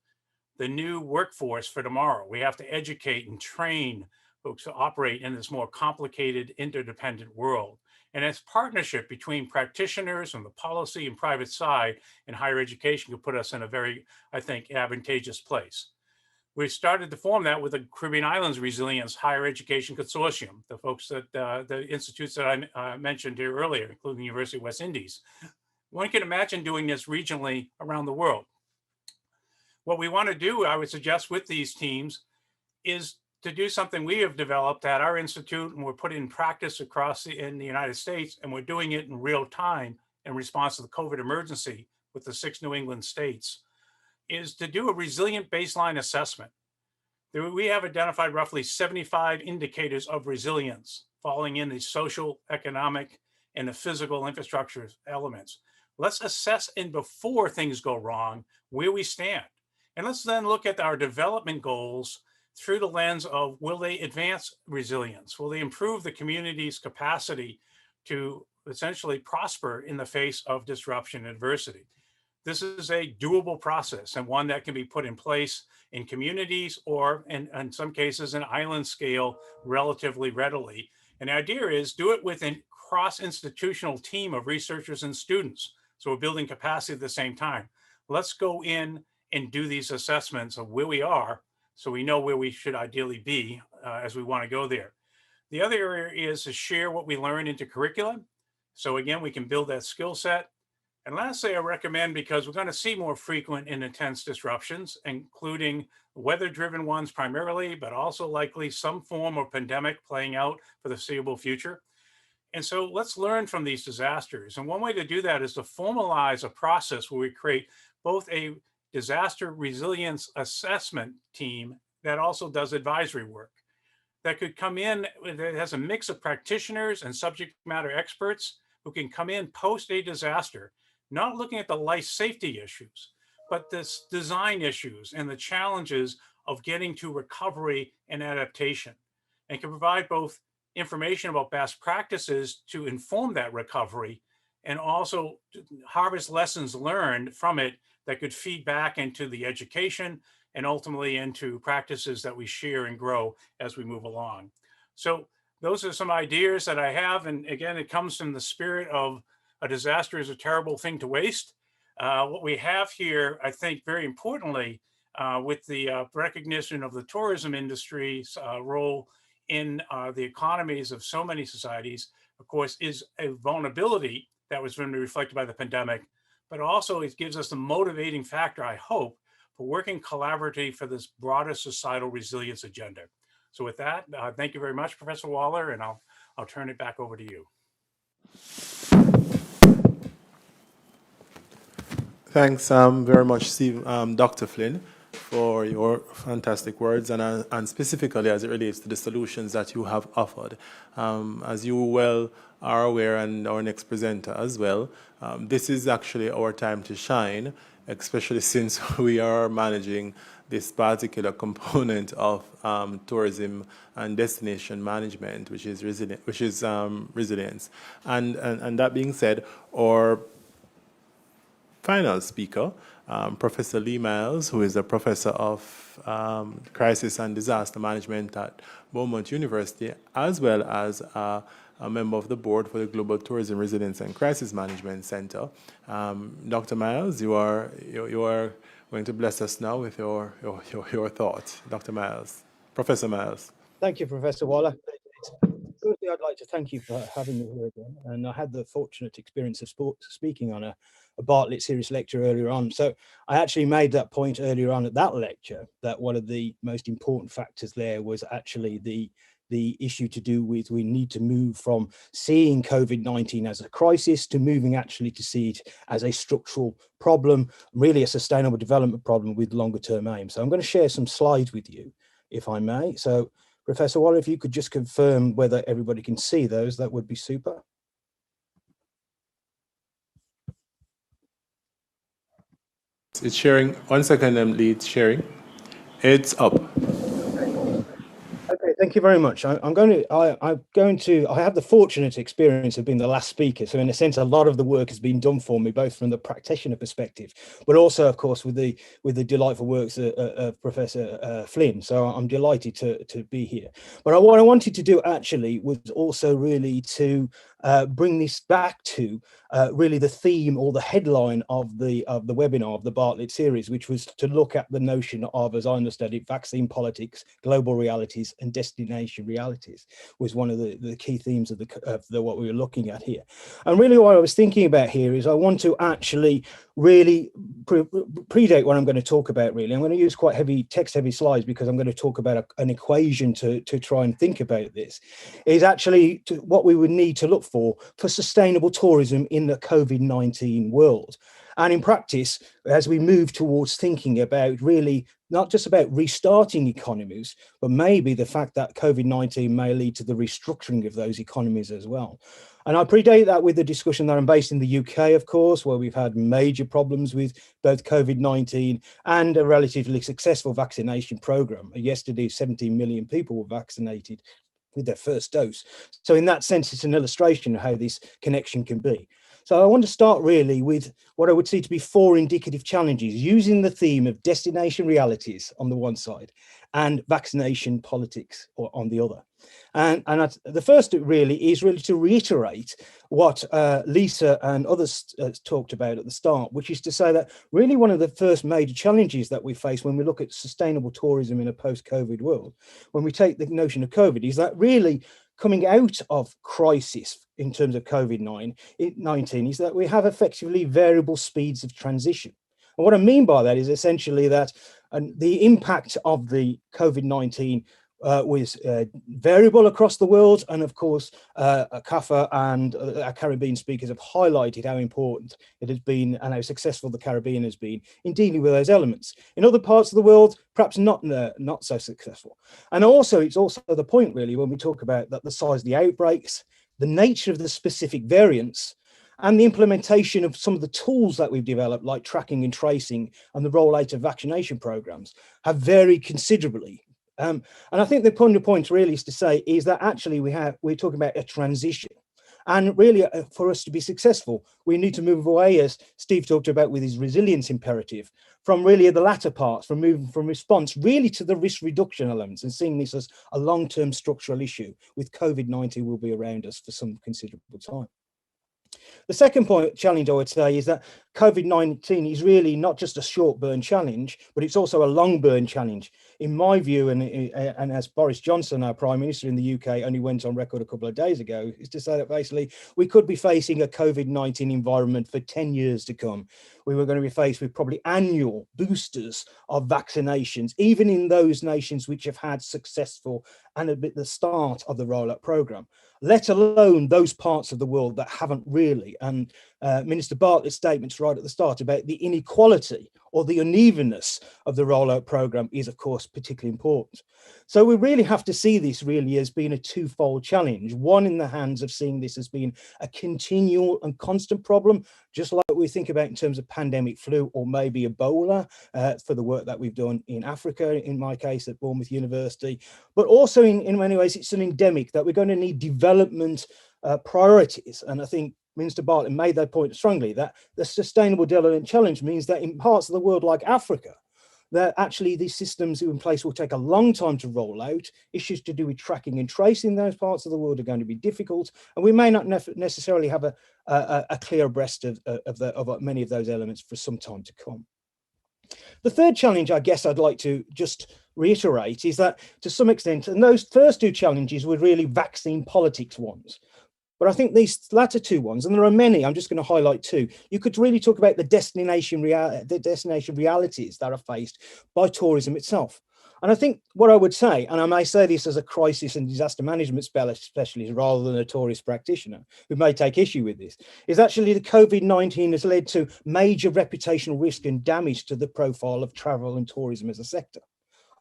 the new workforce for tomorrow. We have to educate and train folks to operate in this more complicated, interdependent world. And it's partnership between practitioners on the policy and private side in higher education could put us in a very, I think, advantageous place. We started to form that with the Caribbean Islands Resilience Higher Education Consortium, the folks that the institutes that I mentioned here earlier, including the University of West Indies. One can imagine doing this regionally around the world. What we want to do, I would suggest with these teams, is to do something we have developed at our institute and we're putting in practice in the United States, and we're doing it in real time in response to the COVID emergency with the 6 New England states, is to do a resilient baseline assessment. We have identified roughly 75 indicators of resilience falling in the social, economic, and the physical infrastructure elements. Let's assess before things go wrong where we stand. And let's then look at our development goals through the lens of, will they advance resilience? Will they improve the community's capacity to essentially prosper in the face of disruption and adversity? This is a doable process and one that can be put in place in communities or in some cases an island scale relatively readily. And the idea is do it with a cross-institutional team of researchers and students. So we're building capacity at the same time. Let's go in and do these assessments of where we are so we know where we should ideally be as we want to go there. The other area is to share what we learn into curricula. So again, we can build that skill set. And lastly, I recommend, because we're going to see more frequent and intense disruptions, including weather-driven ones primarily, but also likely some form of pandemic playing out for the foreseeable future. And so let's learn from these disasters. And one way to do that is to formalize a process where we create both a disaster resilience assessment team that also does advisory work, that could come in, that has a mix of practitioners and subject matter experts who can come in post a disaster, not looking at the life safety issues, but this design issues and the challenges of getting to recovery and adaptation, and can provide both information about best practices to inform that recovery and also harvest lessons learned from it that could feed back into the education and ultimately into practices that we share and grow as we move along. So those are some ideas that I have. And again, it comes from the spirit of a disaster is a terrible thing to waste. What we have here, I think very importantly, with the recognition of the tourism industry's role in the economies of so many societies, of course, is a vulnerability that was going to be reflected by the pandemic, but also it gives us the motivating factor, I hope, for working collaboratively for this broader societal resilience agenda. So with that, thank you very much, Professor Waller, and I'll turn it back over to you. Thanks very much, Steve, Dr. Flynn, for your fantastic words and specifically as it relates to the solutions that you have offered. As you well are aware, and our next presenter as well, this is actually our time to shine, especially since we are managing this particular component of tourism and destination management, which is resilience. And that being said, our final speaker, Professor Lee Miles, who is a professor of crisis and disaster management at Beaumont University, as well as a a member of the board for the Global Tourism Resilience and Crisis Management Center. Dr. Miles, you are going to bless us now with your thoughts. Dr. Miles, Professor Miles. Thank you, Professor Waller. Firstly, I'd like to thank you for having me here again. And I had the fortunate experience of speaking on a Bartlett series lecture earlier on. So I actually made that point earlier on at that lecture, that one of the most important factors there was actually the issue to do with we need to move from seeing COVID-19 as a crisis to moving actually to see it as a structural problem, really a sustainable development problem with longer term aims. So I'm going to share some slides with you, if I may. So Professor Waller, if you could just confirm whether everybody can see those, that would be super. It's sharing. 1 second, Lee, it's sharing. It's up. Okay, thank you very much. I have the fortunate experience of being the last speaker. So in a sense, a lot of the work has been done for me, both from the practitioner perspective, but also, of course, with the delightful works of Professor Flynn. So I'm delighted to be here. But what I wanted to do actually was also really to bring this back to really the theme or the headline of the webinar of the Bartlett series, which was to look at the notion of, as I understand it, vaccine politics, global realities, and destination realities was one of the key themes of what we were looking at here. And really what I was thinking about here is I want to actually really predate what I'm going to talk about. Really, I'm going to use quite text-heavy slides because I'm going to talk about an equation to try and think about this. Is actually what we would need to look for sustainable tourism in the COVID-19 world. And in practice, as we move towards thinking about really not just about restarting economies, but maybe the fact that COVID-19 may lead to the restructuring of those economies as well. And I predate that with the discussion that I'm based in the UK, of course, where we've had major problems with both COVID-19 and a relatively successful vaccination program. Yesterday, 17 million people were vaccinated with their first dose. So in that sense, it's an illustration of how this connection can be. So I want to start really with what I would see to be 4 indicative challenges, using the theme of destination realities on the one side and vaccination politics on the other. And the first really is to reiterate what Lisa and others talked about at the start, which is to say that really one of the first major challenges that we face when we look at sustainable tourism in a post-COVID world, when we take the notion of COVID, is that really coming out of crisis in terms of COVID-19 is that we have effectively variable speeds of transition. And what I mean by that is essentially that the impact of the COVID-19 was variable across the world. And of course, CAFA and our Caribbean speakers have highlighted how important it has been and how successful the Caribbean has been in dealing with those elements. In other parts of the world, perhaps not so successful. And also, it's also the point really when we talk about that the size of the outbreaks, the nature of the specific variants, and the implementation of some of the tools that we've developed, like tracking and tracing and the rollout of vaccination programs, have varied considerably. And I think the point really is to say is that actually we're talking about a transition. And really, for us to be successful, we need to move away, as Steve talked about with his resilience imperative, from really the latter parts, from moving from response really to the risk reduction elements and seeing this as a long-term structural issue with COVID-19 will be around us for some considerable time. The second challenge I would say is that COVID-19 is really not just a short burn challenge, but it's also a long burn challenge. In my view, and as Boris Johnson, our Prime Minister in the UK, only went on record a couple of days ago, is to say that basically we could be facing a COVID-19 environment for 10 years to come. We were going to be faced with probably annual boosters of vaccinations, even in those nations which have had successful and a bit the start of the rollout program, let alone those parts of the world that haven't really. And Minister Bartlett's statements right at the start about the inequality or the unevenness of the rollout program is, of course, particularly important. So we really have to see this really as being a twofold challenge. One, in the hands of seeing this as being a continual and constant problem, just like we think about in terms of pandemic flu or maybe Ebola for the work that we've done in Africa, in my case at Bournemouth University, but also in many ways it's an endemic that we're going to need development priorities. And I think Minister Bartlett made that point strongly, that the Sustainable Development Challenge means that in parts of the world like Africa, that actually these systems in place will take a long time to roll out. Issues to do with tracking and tracing those parts of the world are going to be difficult, and we may not necessarily have a clear abreast of many of those elements for some time to come. The third challenge, I guess I'd like to just reiterate, is that to some extent, and those first two challenges were really vaccine politics ones. But I think these latter two ones, and there are many, I'm just going to highlight two. You could really talk about the destination realities that are faced by tourism itself. And I think what I would say, and I may say this as a crisis and disaster management specialist rather than a tourist practitioner who may take issue with this, is actually the COVID-19 has led to major reputational risk and damage to the profile of travel and tourism as a sector.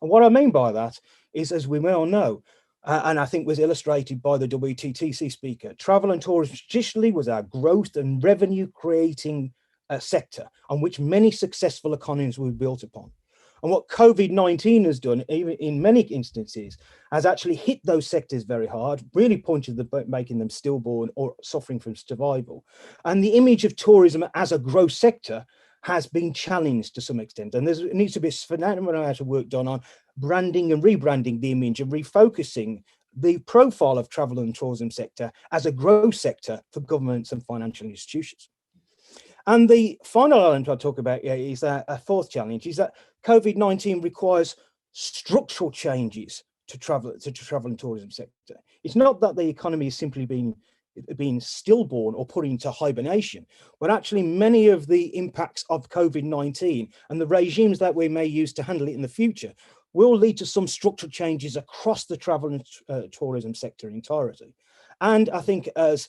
And what I mean by that is, as we well know, and I think was illustrated by the WTTC speaker, travel and tourism traditionally was our growth and revenue creating sector on which many successful economies were built upon. And what COVID-19 has done, even in many instances, has actually hit those sectors very hard, really pointed to making them stillborn or suffering from survival. And the image of tourism as a growth sector has been challenged to some extent. And there needs to be a phenomenal amount of work done on branding and rebranding the image and refocusing the profile of travel and tourism sector as a growth sector for governments and financial institutions. And the final element I'll talk about is a fourth challenge, is that COVID-19 requires structural changes to travel and tourism sector. It's not that the economy is simply being stillborn or put into hibernation, but actually many of the impacts of COVID-19 and the regimes that we may use to handle it in the future will lead to some structural changes across the travel and tourism sector in entirety. And I think, as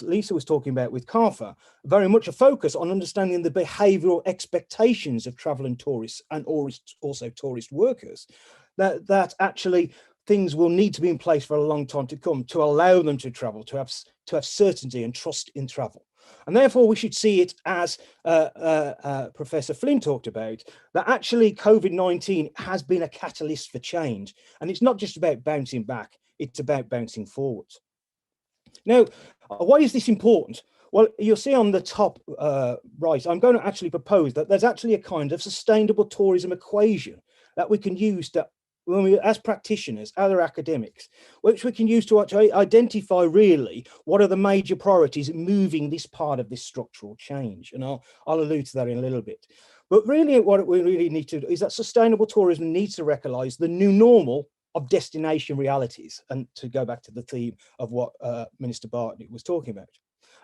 Lisa was talking about with CARFA, very much a focus on understanding the behavioural expectations of travel and tourists, and also tourist workers, that actually things will need to be in place for a long time to come to allow them to travel, to have certainty and trust in travel. And therefore, we should see it as Professor Flynn talked about, that actually COVID-19 has been a catalyst for change. And it's not just about bouncing back, it's about bouncing forwards. Now, why is this important? Well, you'll see on the top right, I'm going to actually propose that there's actually a kind of sustainable tourism equation that we can use to, when we, as practitioners, other academics, which we can use to actually identify really what are the major priorities in moving this part of this structural change. And I'll allude to that in a little bit. But really what we really need to do is that sustainable tourism needs to recognize the new normal of destination realities, and to go back to the theme of what Minister Bartlett was talking about.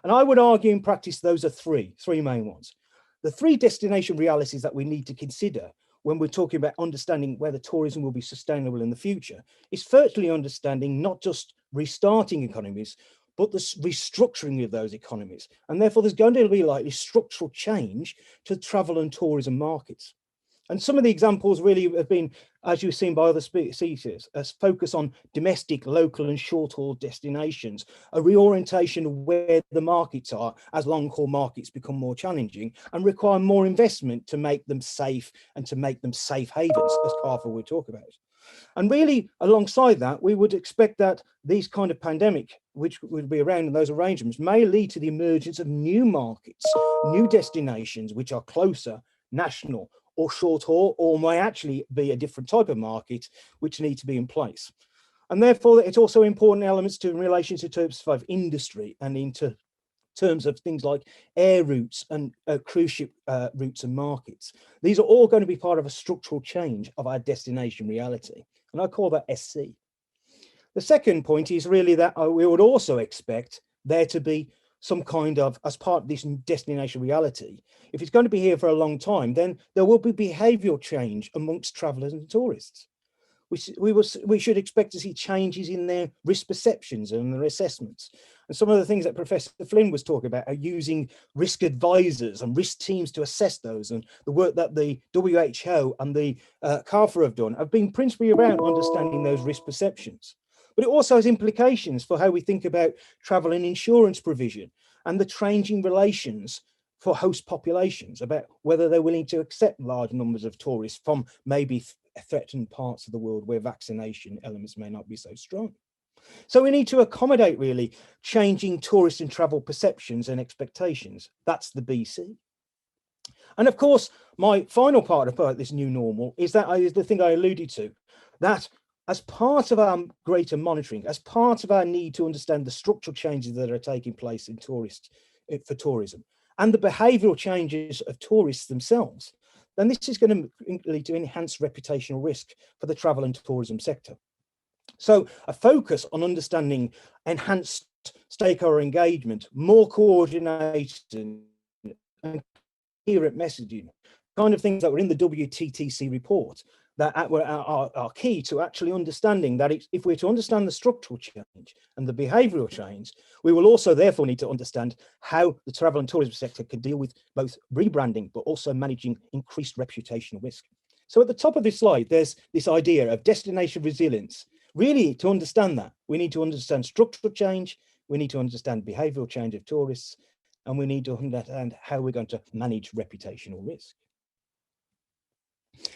And I would argue in practice, those are three main ones. The three destination realities that we need to consider when we're talking about understanding whether tourism will be sustainable in the future is firstly understanding not just restarting economies, but the restructuring of those economies. And therefore there's going to be likely structural change to travel and tourism markets. And some of the examples really have been, as you've seen by other speakers, a focus on domestic, local and short-haul destinations, a reorientation of where the markets are as long-haul markets become more challenging and require more investment to make them safe and to make them safe havens, as CARFA will talk about. And really, alongside that, we would expect that these kind of pandemic, which would be around in those arrangements, may lead to the emergence of new markets, new destinations, which are closer, national, or short haul, or may actually be a different type of market which need to be in place. And therefore, it's also important elements in relation to terms of industry and into terms of things like air routes and cruise ship routes and markets. These are all going to be part of a structural change of our destination reality. And I call that SC. The second point is really that we would also expect there to be some kind of, as part of this destination reality, if it's going to be here for a long time, then there will be behavioural change amongst travellers and tourists. We should expect to see changes in their risk perceptions and their assessments. And some of the things that Professor Flynn was talking about are using risk advisors and risk teams to assess those. And the work that the WHO and the CARFA have done have been principally around understanding those risk perceptions. But it also has implications for how we think about travel and insurance provision and the changing relations for host populations, about whether they're willing to accept large numbers of tourists from maybe threatened parts of the world where vaccination elements may not be so strong. So we need to accommodate really changing tourist and travel perceptions and expectations. That's the BC. And of course, my final part about this new normal is that is the thing I alluded to, that as part of our greater monitoring, as part of our need to understand the structural changes that are taking place in for tourism and the behavioural changes of tourists themselves, then this is going to lead to enhanced reputational risk for the travel and tourism sector. So a focus on understanding enhanced stakeholder engagement, more coordination and coherent messaging, kind of things that were in the WTTC report that are key to actually understanding that if we're to understand the structural change and the behavioural change, we will also therefore need to understand how the travel and tourism sector can deal with both rebranding, but also managing increased reputational risk. So at the top of this slide, there's this idea of destination resilience. Really, to understand that, we need to understand structural change, we need to understand behavioural change of tourists, and we need to understand how we're going to manage reputational risk.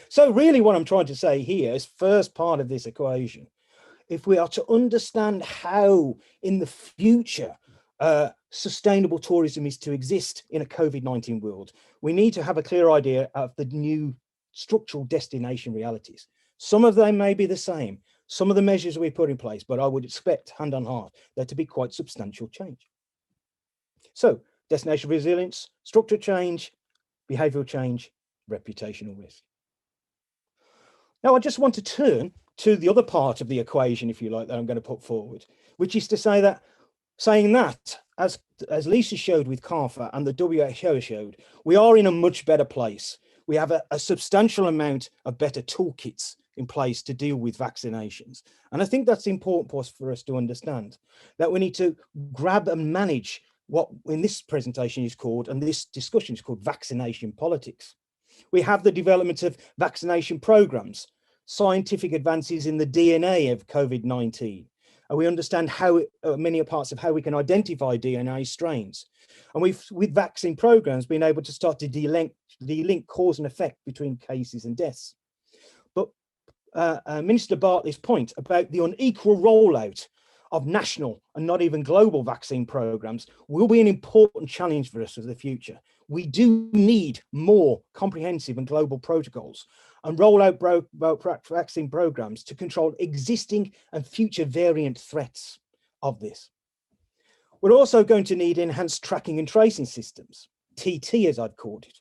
So really what I'm trying to say here is first part of this equation. If we are to understand how in the future sustainable tourism is to exist in a COVID-19 world, we need to have a clear idea of the new structural destination realities. Some of them may be the same, some of the measures we put in place, but I would expect hand on heart there to be quite substantial change. So destination resilience, structural change, behavioural change, reputational risk. Now, I just want to turn to the other part of the equation, if you like, that I'm going to put forward, which is to say that, as Lisa showed with CARFA and the WHO showed, we are in a much better place. We have a substantial amount of better toolkits in place to deal with vaccinations. And I think that's important for us to understand, that we need to grab and manage what in this presentation is called, and this discussion is called, vaccination politics. We have the development of vaccination programs, scientific advances in the DNA of COVID-19. And we understand how many parts of how we can identify DNA strains. And we've, with vaccine programs, been able to start to de-link cause and effect between cases and deaths. But Minister Bartley's point about the unequal rollout of national and not even global vaccine programs will be an important challenge for us for the future. We do need more comprehensive and global protocols and roll out vaccine programs to control existing and future variant threats of this. We're also going to need enhanced tracking and tracing systems, TT as I've called it,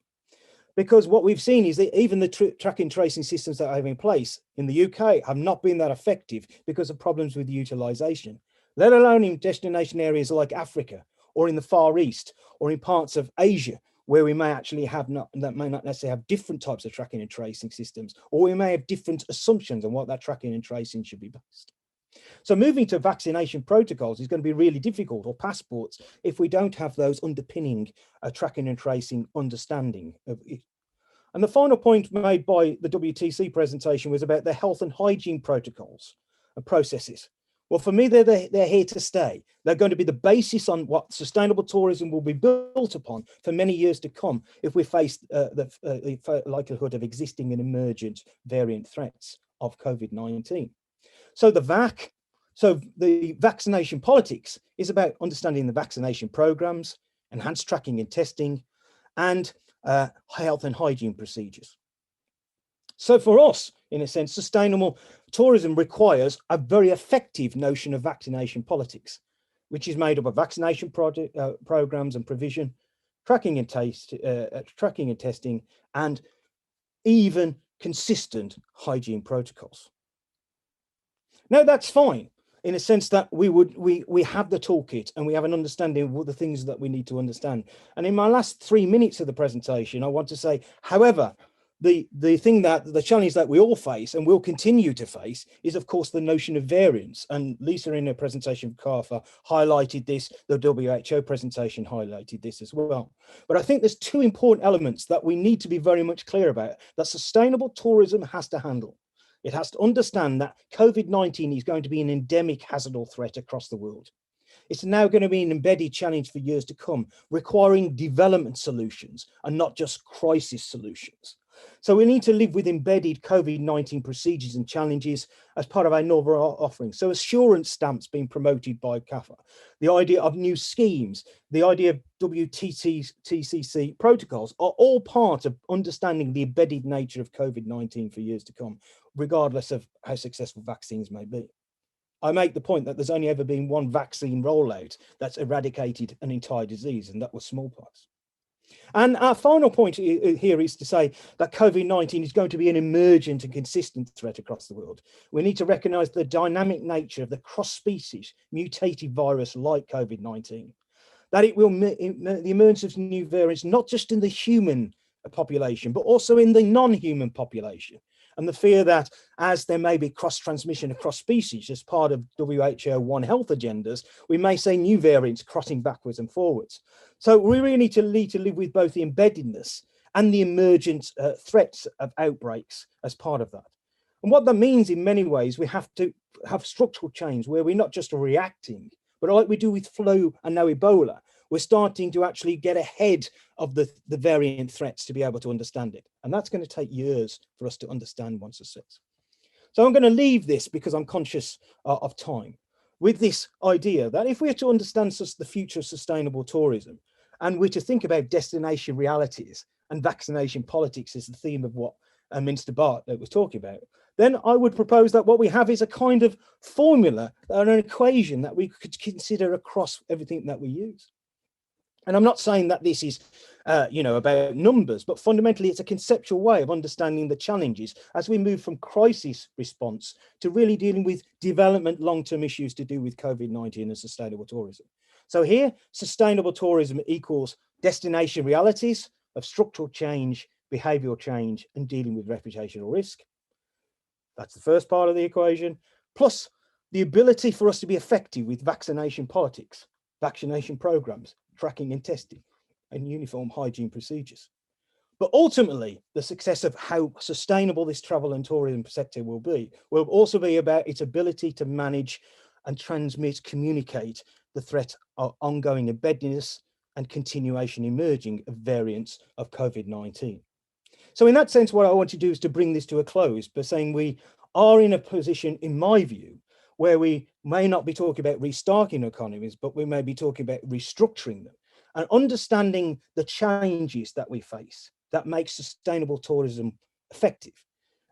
because what we've seen is that even the tracking and tracing systems that are in place in the UK have not been that effective because of problems with utilization, let alone in destination areas like Africa or in the Far East or in parts of Asia, where we may actually have that may not necessarily have different types of tracking and tracing systems, or we may have different assumptions on what that tracking and tracing should be based. So moving to vaccination protocols is going to be really difficult, or passports, if we don't have those underpinning tracking and tracing understanding of it. And the final point made by the WTC presentation was about the health and hygiene protocols and processes. Well, for me, they're here to stay. They're going to be the basis on what sustainable tourism will be built upon for many years to come if we face the likelihood of existing and emergent variant threats of COVID-19. So the vaccination politics is about understanding the vaccination programs, enhanced tracking and testing, and health and hygiene procedures. So for us, in a sense, sustainable tourism requires a very effective notion of vaccination politics, which is made up of vaccination programs and provision, tracking and testing, and even consistent hygiene protocols. Now that's fine, in a sense that we have the toolkit and we have an understanding of what the things that we need to understand. And in my last 3 minutes of the presentation, I want to say, however, the challenge that we all face and will continue to face is, of course, the notion of variance. And Lisa, in her presentation for CARFA, highlighted this. The WHO presentation highlighted this as well. But I think there's two important elements that we need to be very much clear about that sustainable tourism has to handle. It has to understand that COVID-19 is going to be an endemic hazard or threat across the world. It's now going to be an embedded challenge for years to come, requiring development solutions and not just crisis solutions. So we need to live with embedded COVID-19 procedures and challenges as part of our novel offering. So assurance stamps being promoted by CAFA, the idea of new schemes, the idea of WTCC protocols are all part of understanding the embedded nature of COVID-19 for years to come, regardless of how successful vaccines may be. I make the point that there's only ever been one vaccine rollout that's eradicated an entire disease, and that was smallpox. And our final point here is to say that COVID-19 is going to be an emergent and consistent threat across the world. We need to recognize the dynamic nature of the cross-species mutated virus like COVID-19, that it will, the emergence of new variants, not just in the human population, but also in the non-human population. And the fear that as there may be cross-transmission across species as part of WHO One Health agendas, we may see new variants crossing backwards and forwards. So we really need to live with both the embeddedness and the emergent threats of outbreaks as part of that. And what that means in many ways, we have to have structural change where we're not just reacting, but like we do with flu and now Ebola, we're starting to actually get ahead of the variant threats to be able to understand it. And that's going to take years for us to understand once it's success. So I'm going to leave this because I'm conscious of time with this idea that if we are to understand the future of sustainable tourism and we're to think about destination realities and vaccination politics as the theme of what Minister Bartlett was talking about, then I would propose that what we have is a kind of formula or an equation that we could consider across everything that we use. And I'm not saying that this is, about numbers, but fundamentally it's a conceptual way of understanding the challenges as we move from crisis response to really dealing with development long-term issues to do with COVID-19 and sustainable tourism. So here, sustainable tourism equals destination realities of structural change, behavioural change, and dealing with reputational risk. That's the first part of the equation, plus the ability for us to be effective with vaccination politics, vaccination programs, tracking and testing, and uniform hygiene procedures. But ultimately, the success of how sustainable this travel and tourism sector will also be about its ability to manage and transmit, communicate the threat of ongoing embeddedness and continuation emerging of variants of COVID-19. So in that sense, what I want to do is to bring this to a close by saying we are in a position, in my view, where we may not be talking about restarting economies, but we may be talking about restructuring them and understanding the changes that we face that make sustainable tourism effective.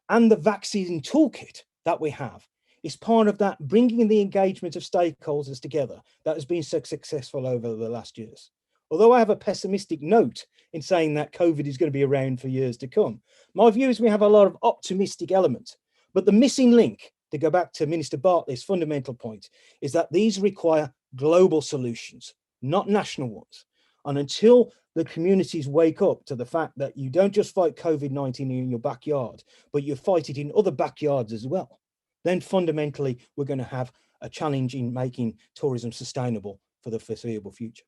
And the vaccine toolkit that we have is part of that, bringing the engagement of stakeholders together that has been so successful over the last years. Although I have a pessimistic note in saying that COVID is going to be around for years to come, my view is we have a lot of optimistic elements, but the missing link, to go back to Minister Bartlett's fundamental point, is that these require global solutions, not national ones. And until the communities wake up to the fact that you don't just fight COVID-19 in your backyard, but you fight it in other backyards as well, then fundamentally we're going to have a challenge in making tourism sustainable for the foreseeable future.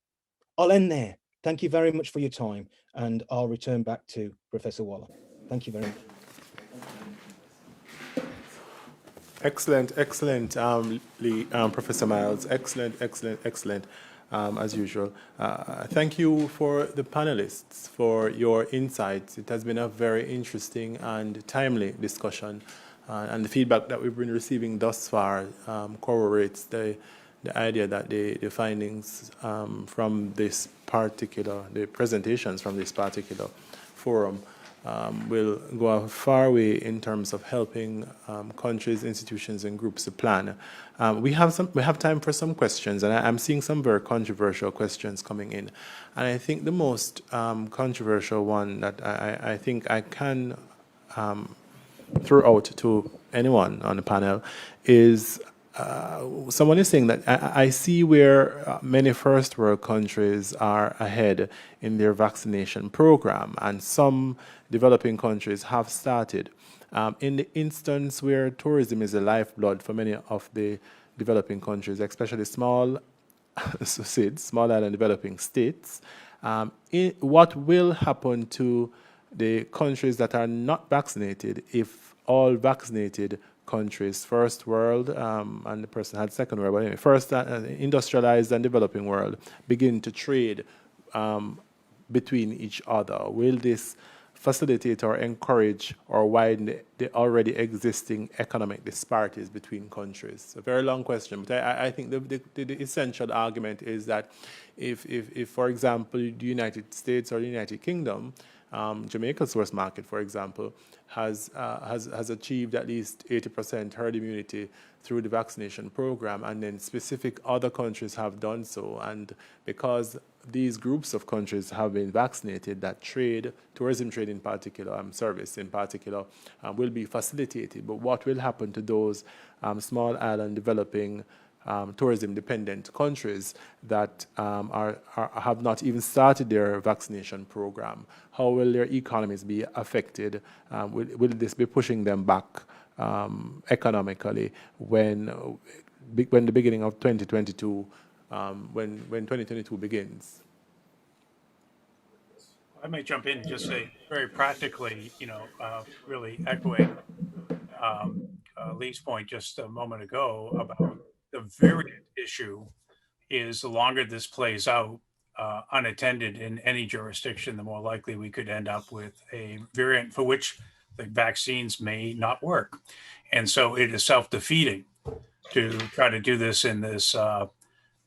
I'll end there. Thank you very much for your time, and I'll return back to Professor Waller. Thank you very much. Excellent, Professor Miles. Excellent, as usual. Thank you for the panelists for your insights. It has been a very interesting and timely discussion, and the feedback that we've been receiving thus far corroborates the idea that the findings from this particular, the presentations from this particular forum will go a far way in terms of helping countries, institutions, and groups to plan. We have time for some questions, and I'm seeing some very controversial questions coming in. And I think the most controversial one that I think I can throw out to anyone on the panel is someone is saying that I see where many first world countries are ahead in their vaccination program, and some developing countries have started. In the instance where tourism is the lifeblood for many of the developing countries, especially small island developing states, what will happen to the countries that are not vaccinated if all vaccinated countries, first world, and the person had second world, but anyway, first industrialized and developing world, begin to trade between each other? Will this facilitate or encourage or widen the already existing economic disparities between countries? A very long question, but I think the essential argument is that if, for example, the United States or the United Kingdom, Jamaica's source market, for example, has achieved at least 80% herd immunity through the vaccination program, and then specific other countries have done so. And because these groups of countries have been vaccinated, that trade, tourism trade in particular, service in particular, will be facilitated. But what will happen to those small island developing tourism-dependent countries that have not even started their vaccination program? How will their economies be affected? Will this be pushing them back economically when the beginning of 2022, when 2022 begins? I might jump in and just say very practically, really echoing Lee's point just a moment ago about the variant issue is the longer this plays out unattended in any jurisdiction, the more likely we could end up with a variant for which the vaccines may not work. And so it is self-defeating to try to do this in this,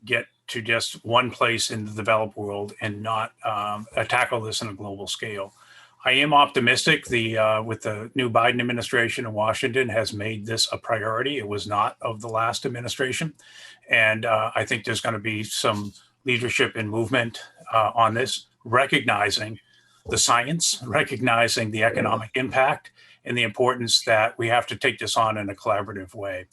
get to just one place in the developed world and not tackle this on a global scale. I am optimistic with the new Biden administration in Washington has made this a priority. It was not of the last administration. And I think there's going to be some leadership and movement on this, recognizing the science, recognizing the economic impact, and the importance that we have to take this on in a collaborative way.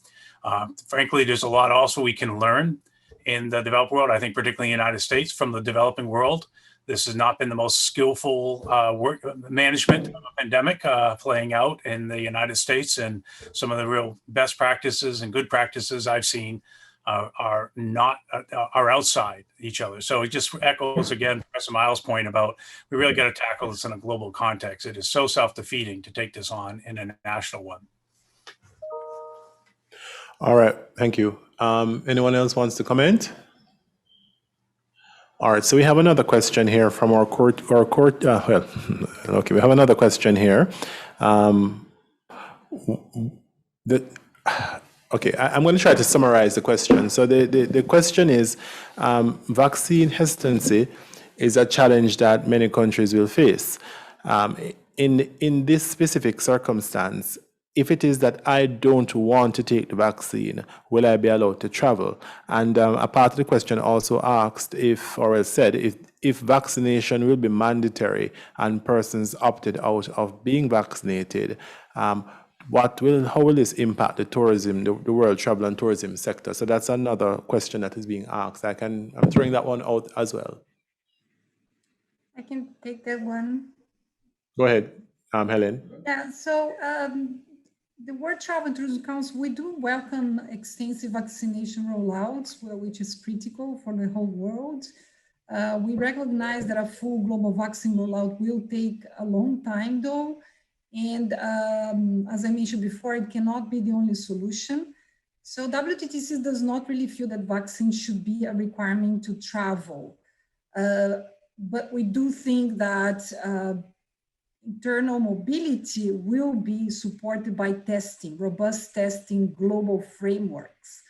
Frankly, there's a lot also we can learn in the developed world. I think particularly in the United States from the developing world. This has not been the most skillful work management of a pandemic playing out in the United States, and some of the real best practices and good practices I've seen are outside each other. So it just echoes again Professor Miles' point about we really got to tackle this in a global context. It is so self-defeating to take this on in a national one. All right, thank you. Anyone else wants to comment? All right, so we have another question here from our court. Okay, we have another question here. I'm going to try to summarize the question. So the question is, vaccine hesitancy is a challenge that many countries will face. In this specific circumstance, if it is that I don't want to take the vaccine, will I be allowed to travel? And a part of the question also asked if vaccination will be mandatory and persons opted out of being vaccinated, how will this impact the tourism, the world travel and tourism sector? So that's another question that is being asked. I'm throwing that one out as well. I can take that one. Go ahead, Helen. Yeah, so the World Travel and Tourism Council, we do welcome extensive vaccination rollouts, which is critical for the whole world. We recognize that a full global vaccine rollout will take a long time though. And as I mentioned before, it cannot be the only solution. So WTTC does not really feel that vaccines should be a requirement to travel. But we do think that internal mobility will be supported by testing, robust testing, global frameworks,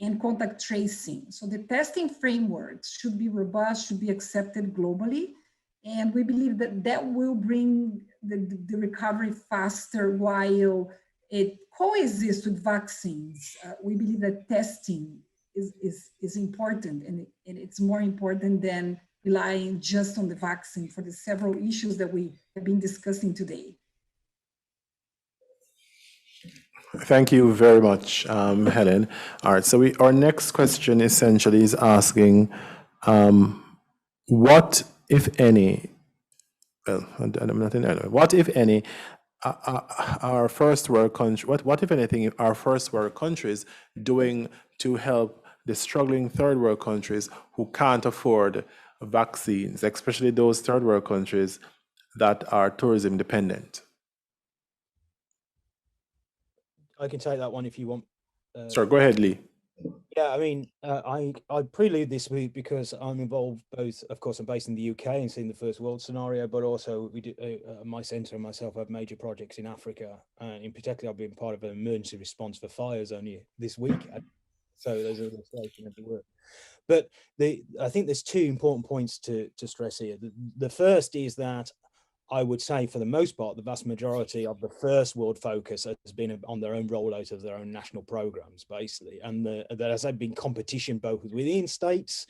and contact tracing. So the testing frameworks should be robust, should be accepted globally. And we believe that that will bring the recovery faster while it coexists with vaccines. We believe that testing is important, and it's more important than relying just on the vaccine for the several issues that we have been discussing today. Thank you very much, Helen. All right, so our next question essentially is asking, what, if any, what if any, our first world country, what if anything our first world countries doing to help the struggling third world countries who can't afford vaccines, especially those third world countries that are tourism dependent? I can take that one if you want. Sure, go ahead, Lee. Yeah, I mean, I prelude this week because I'm involved both. Of course, I'm based in the UK and seeing the first world scenario, but also we do my centre and myself have major projects in Africa, and in particular, I've been part of an emergency response for fires only this week. So there's an illustration of the work. But I think there's two important points to stress here. The first is that I would say, for the most part, the vast majority of the first world focus has been on their own rollout of their own national programs, basically. And there has been competition both within states,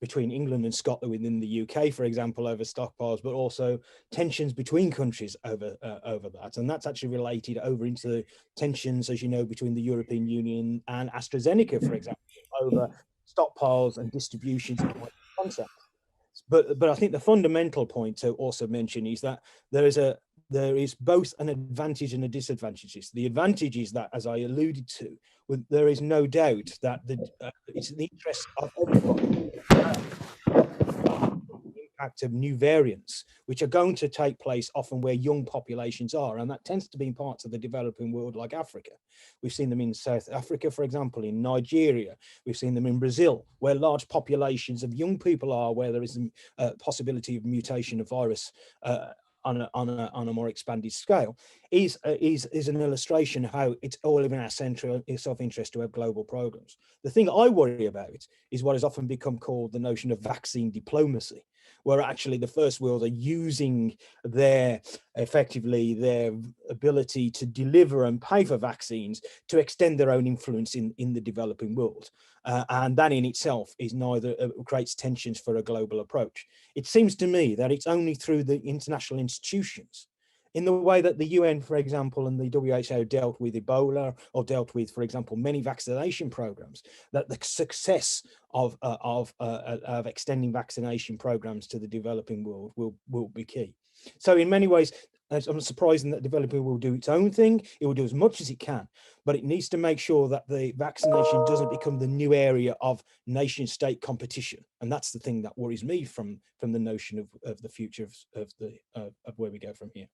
between England and Scotland within the UK, for example, over stockpiles, but also tensions between countries over that. And that's actually related over into the tensions, as you know, between the European Union and AstraZeneca, for example, over stockpiles and distributions and concepts. But I think the fundamental point to also mention is that there is both an advantage and a disadvantage. The advantage is that, as I alluded to, there is no doubt that it's in the interest of everybody impact of new variants, which are going to take place often where young populations are, and that tends to be in parts of the developing world like Africa. We've seen them in South Africa, for example, in Nigeria. We've seen them in Brazil, where large populations of young people are, where there is a possibility of mutation of virus on a more expanded scale, is an illustration of how it's all in our central self-interest to have global programs. The thing I worry about is what has often become called the notion of vaccine diplomacy, where actually the first world are using effectively their ability to deliver and pay for vaccines to extend their own influence in the developing world. And that in itself is creates tensions for a global approach. It seems to me that it's only through the international institutions, in the way that the UN, for example, and the WHO dealt with Ebola, or dealt with, for example, many vaccination programs, that the success of extending vaccination programs to the developing world will be key. So in many ways, I'm surprised that the developing world will do its own thing. It will do as much as it can, but it needs to make sure that the vaccination doesn't become the new area of nation state competition. And that's the thing that worries me from the notion of the future of where we go from here.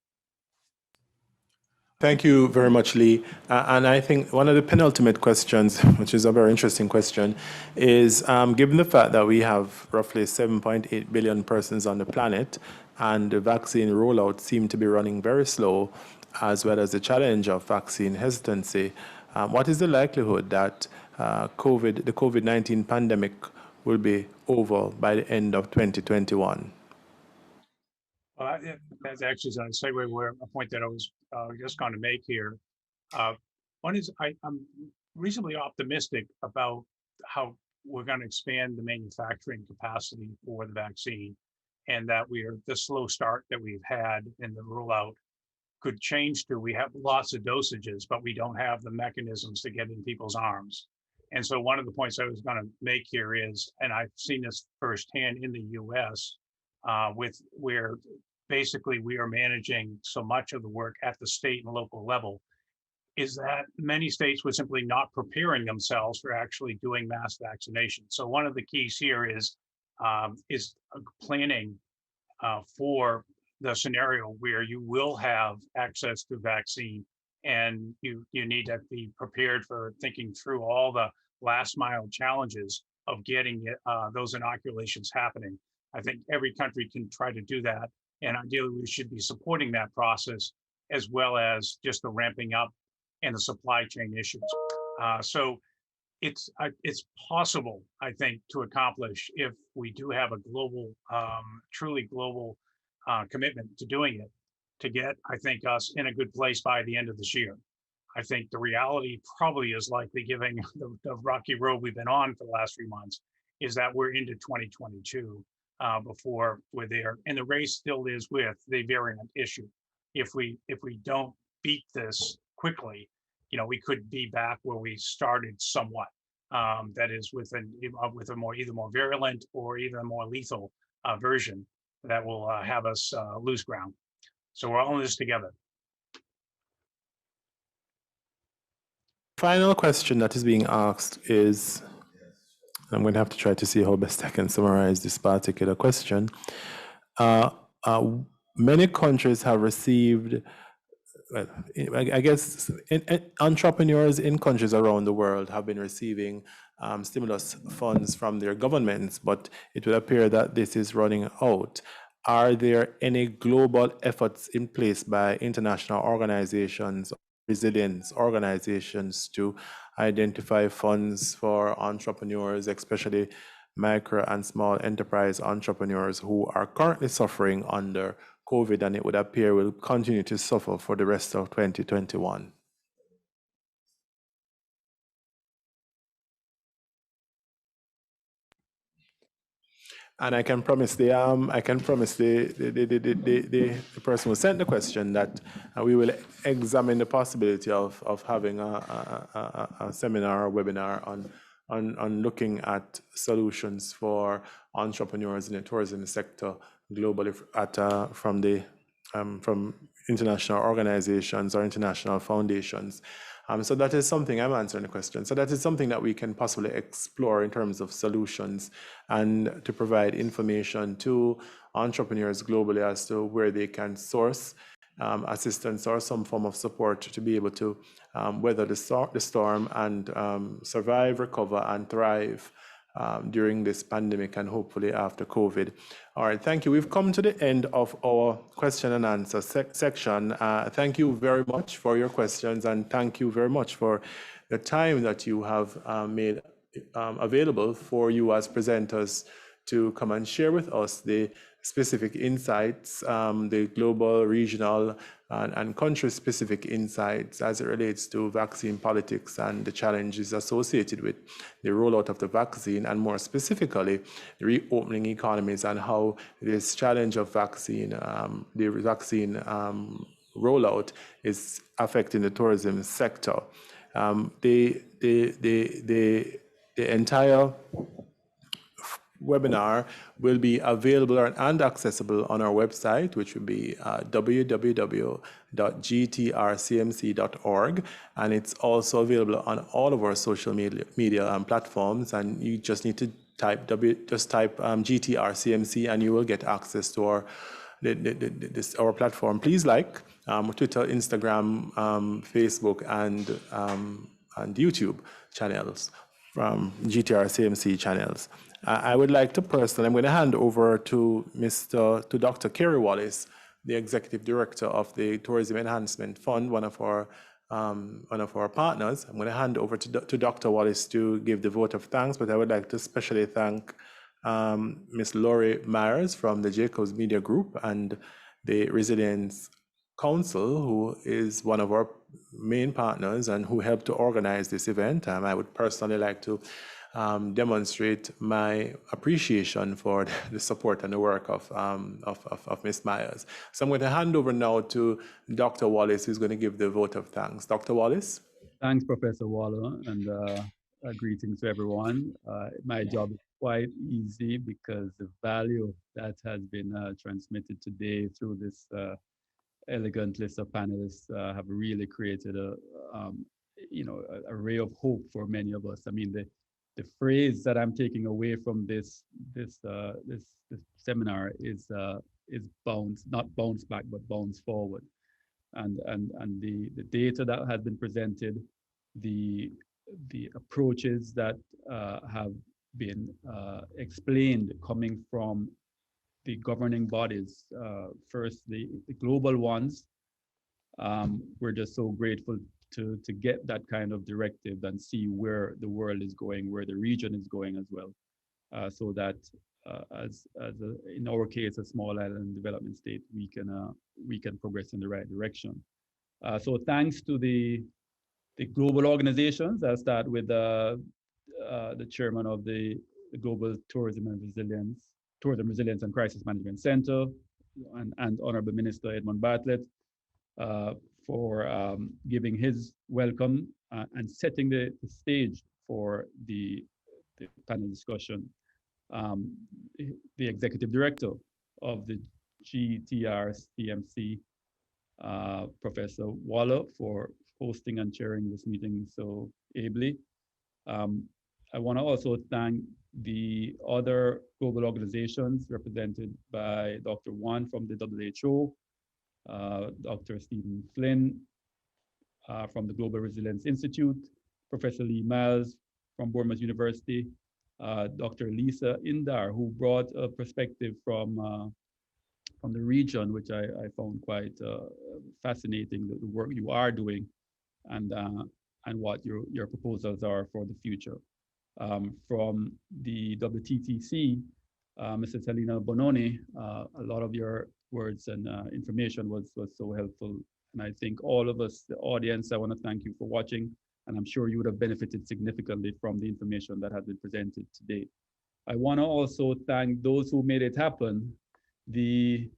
Thank you very much, Lee. And I think one of the penultimate questions, which is a very interesting question, is given the fact that we have roughly 7.8 billion persons on the planet, and the vaccine rollout seems to be running very slow, as well as the challenge of vaccine hesitancy, what is the likelihood that the COVID-19 pandemic will be over by the end of 2021? That's actually a segue where a point that I was just going to make here. One is I'm reasonably optimistic about how we're going to expand the manufacturing capacity for the vaccine, and that the slow start that we've had in the rollout could change to, we have lots of dosages, but we don't have the mechanisms to get in people's arms. And so one of the points I was going to make here is, and I've seen this firsthand in the US, where basically we are managing so much of the work at the state and local level, is that many states were simply not preparing themselves for actually doing mass vaccination. So one of the keys here is planning for the scenario where you will have access to vaccine, and you need to be prepared for thinking through all the last mile challenges of getting those inoculations happening. I think every country can try to do that, and ideally we should be supporting that process, as well as just the ramping up and the supply chain issues. So it's possible, I think, to accomplish if we do have a global, truly global commitment to doing it, to get, I think, us in a good place by the end of this year. I think the reality probably is likely, given the rocky road we've been on for the last 3 months, is that we're into 2022 before we're there. And the race still is with the variant issue. If we don't beat this quickly, we could be back where we started somewhat. That is with a more either more virulent or even more lethal version that will have us lose ground. So we're all in this together. Final question that is being asked is, I'm going to have to try to see how best I can summarize this particular question. Many countries have received well, I guess entrepreneurs in countries around the world have been receiving stimulus funds from their governments, but it will appear that this is running out. Are there any global efforts in place by international organizations, resilience organizations, to identify funds for entrepreneurs, especially micro and small enterprise entrepreneurs who are currently suffering under COVID, and it would appear will continue to suffer for the rest of 2021? And I can promise the person who sent the question that we will examine the possibility of having a seminar or webinar on looking at solutions for entrepreneurs in the tourism sector globally from international organizations or international foundations. So that is something, I'm answering the question. So that is something that we can possibly explore in terms of solutions, and to provide information to entrepreneurs globally as to where they can source assistance or some form of support to be able to weather the storm and survive, recover, and thrive during this pandemic and hopefully after COVID. All right, thank you. We've come to the end of our question and answer section. Thank you very much for your questions, and thank you very much for the time that you have made available for you as presenters to come and share with us the specific insights, the global, regional, and country-specific insights as it relates to vaccine politics and the challenges associated with the rollout of the vaccine, and more specifically, reopening economies and how this challenge of vaccine, the vaccine rollout is affecting the tourism sector. The entire webinar will be available and accessible on our website, which will be www.gtrcmc.org, and it's also available on all of our social media platforms. And you just need to type GTRCMC, and you will get access to our platform. Please like Twitter, Instagram, Facebook, and YouTube channels from GTRCMC channels. I would like to personally, I'm going to hand over to Dr. Kerry Wallace, the Executive Director of the Tourism Enhancement Fund, one of our partners. I'm going to hand over to Dr. Wallace to give the vote of thanks, but I would like to especially thank Ms. Laurie Myers from the Jacobs Media Group and the Resilience Council, who is one of our main partners and who helped to organize this event. I would personally like to demonstrate my appreciation for the support and the work of Ms. Myers. So I'm going to hand over now to Dr. Wallace, who's going to give the vote of thanks. Dr. Wallace? Thanks, Professor Waller, and greetings to everyone. My job is quite easy because the value that has been transmitted today through this elegant list of panelists have really created a ray of hope for many of us. I mean, the phrase that I'm taking away from this seminar is not bounce back, but bounce forward. And the data that has been presented, the approaches that have been explained coming from the governing bodies, first the global ones. We're just so grateful to get that kind of directive and see where the world is going, where the region is going as well, so that in our case, a small island development state, we can progress in the right direction. So thanks to the global organizations. I'll start with the chairman of the Global Tourism Resilience and Crisis Management Center, and Honorable Minister Edmund Bartlett, for giving his welcome and setting the stage for the panel discussion. The Executive Director of the GTRCMC, Professor Waller, for hosting and chairing this meeting so ably. I want to also thank the other global organizations represented by Dr. Wan from the WHO, Dr. Stephen Flynn from the Global Resilience Institute, Professor Lee Miles from Bournemouth University, Dr. Lisa Indar, who brought a perspective from the region, which I found quite fascinating, the work you are doing and what your proposals are for the future. From the WTTC, Mrs. Helena Bononi, a lot of your words and information was so helpful. And I think all of us, the audience, I want to thank you for watching. And I'm sure you would have benefited significantly from the information that has been presented today. I want to also thank those who made it happen. The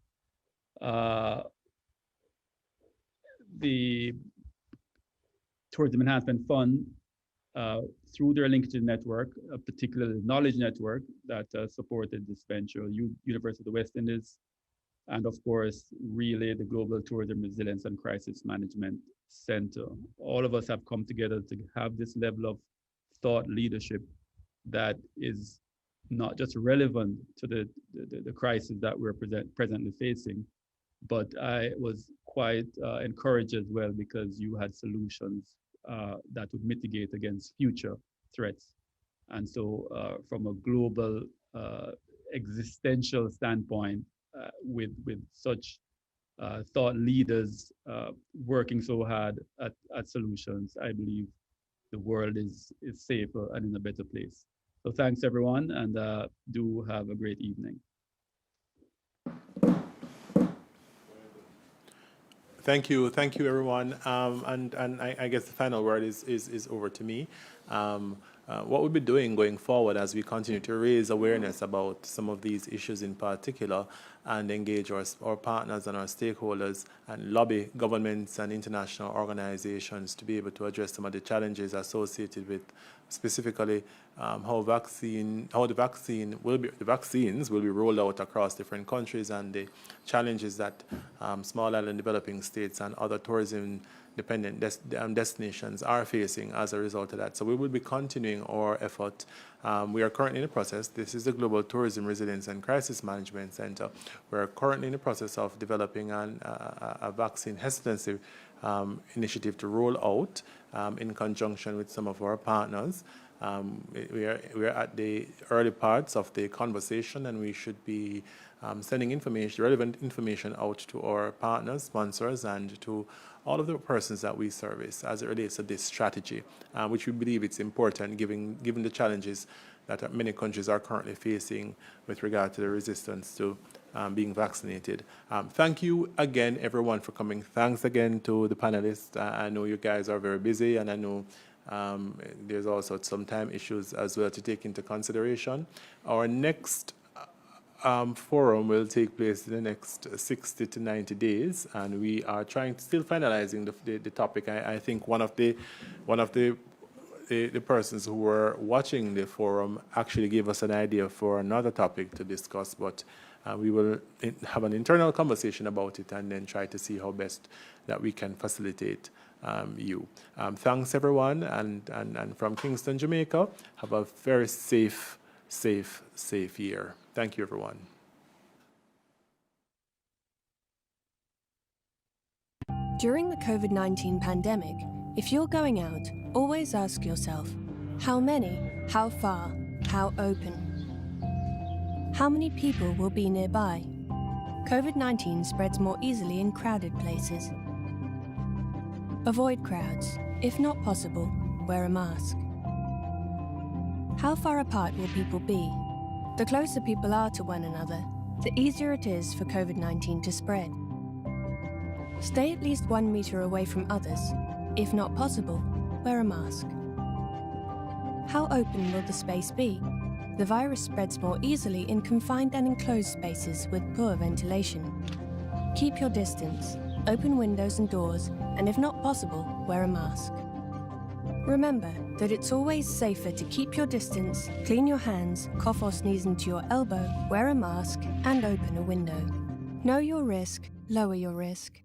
Tourism Enhancement Fund, through their LinkedIn network, particularly Knowledge Network that supported this venture, University of the West Indies, and of course, Relay, the Global Tourism Resilience and Crisis Management Center. All of us have come together to have this level of thought leadership that is not just relevant to the crisis that we're presently facing, but I was quite encouraged as well because you had solutions that would mitigate against future threats. And so from a global existential standpoint, with such thought leaders working so hard at solutions, I believe the world is safer and in a better place. So thanks everyone, and do have a great evening. Thank you everyone. And I guess the final word is over to me. What we'll be doing going forward as we continue to raise awareness about some of these issues in particular and engage our partners and our stakeholders and lobby governments and international organizations to be able to address some of the challenges associated with specifically how the vaccines will be rolled out across different countries and the challenges that small island developing states and other tourism dependent destinations are facing as a result of that. So we will be continuing our effort. We are currently in the process. This is the Global Tourism Resilience and Crisis Management Center. We're currently in the process of developing a vaccine hesitancy initiative to roll out in conjunction with some of our partners. We are at the early parts of the conversation, and we should be sending relevant information out to our partners, sponsors, and to all of the persons that we service as it relates to this strategy, which we believe it's important given the challenges that many countries are currently facing with regard to the resistance to being vaccinated. Thank you again, everyone, for coming. Thanks again to the panelists. I know you guys are very busy, and I know there's also some time issues as well to take into consideration. Our next forum will take place in the next 60 to 90 days, and we are still finalizing the topic. I think one of the persons who were watching the forum actually gave us an idea for another topic to discuss, but we will have an internal conversation about it and then try to see how best that we can facilitate you. Thanks everyone, and from Kingston, Jamaica, have a very safe year. Thank you, everyone. During the COVID-19 pandemic, if you're going out, always ask yourself, how many, how far, how open? How many people will be nearby? COVID-19 spreads more easily in crowded places. Avoid crowds. If not possible, wear a mask. How far apart will people be? The closer people are to one another, the easier it is for COVID-19 to spread. Stay at least 1 meter away from others. If not possible, wear a mask. How open will the space be? The virus spreads more easily in confined and enclosed spaces with poor ventilation. Keep your distance, open windows and doors, and if not possible, wear a mask. Remember that it's always safer to keep your distance, clean your hands, cough or sneeze into your elbow, wear a mask, and open a window. Know your risk, lower your risk.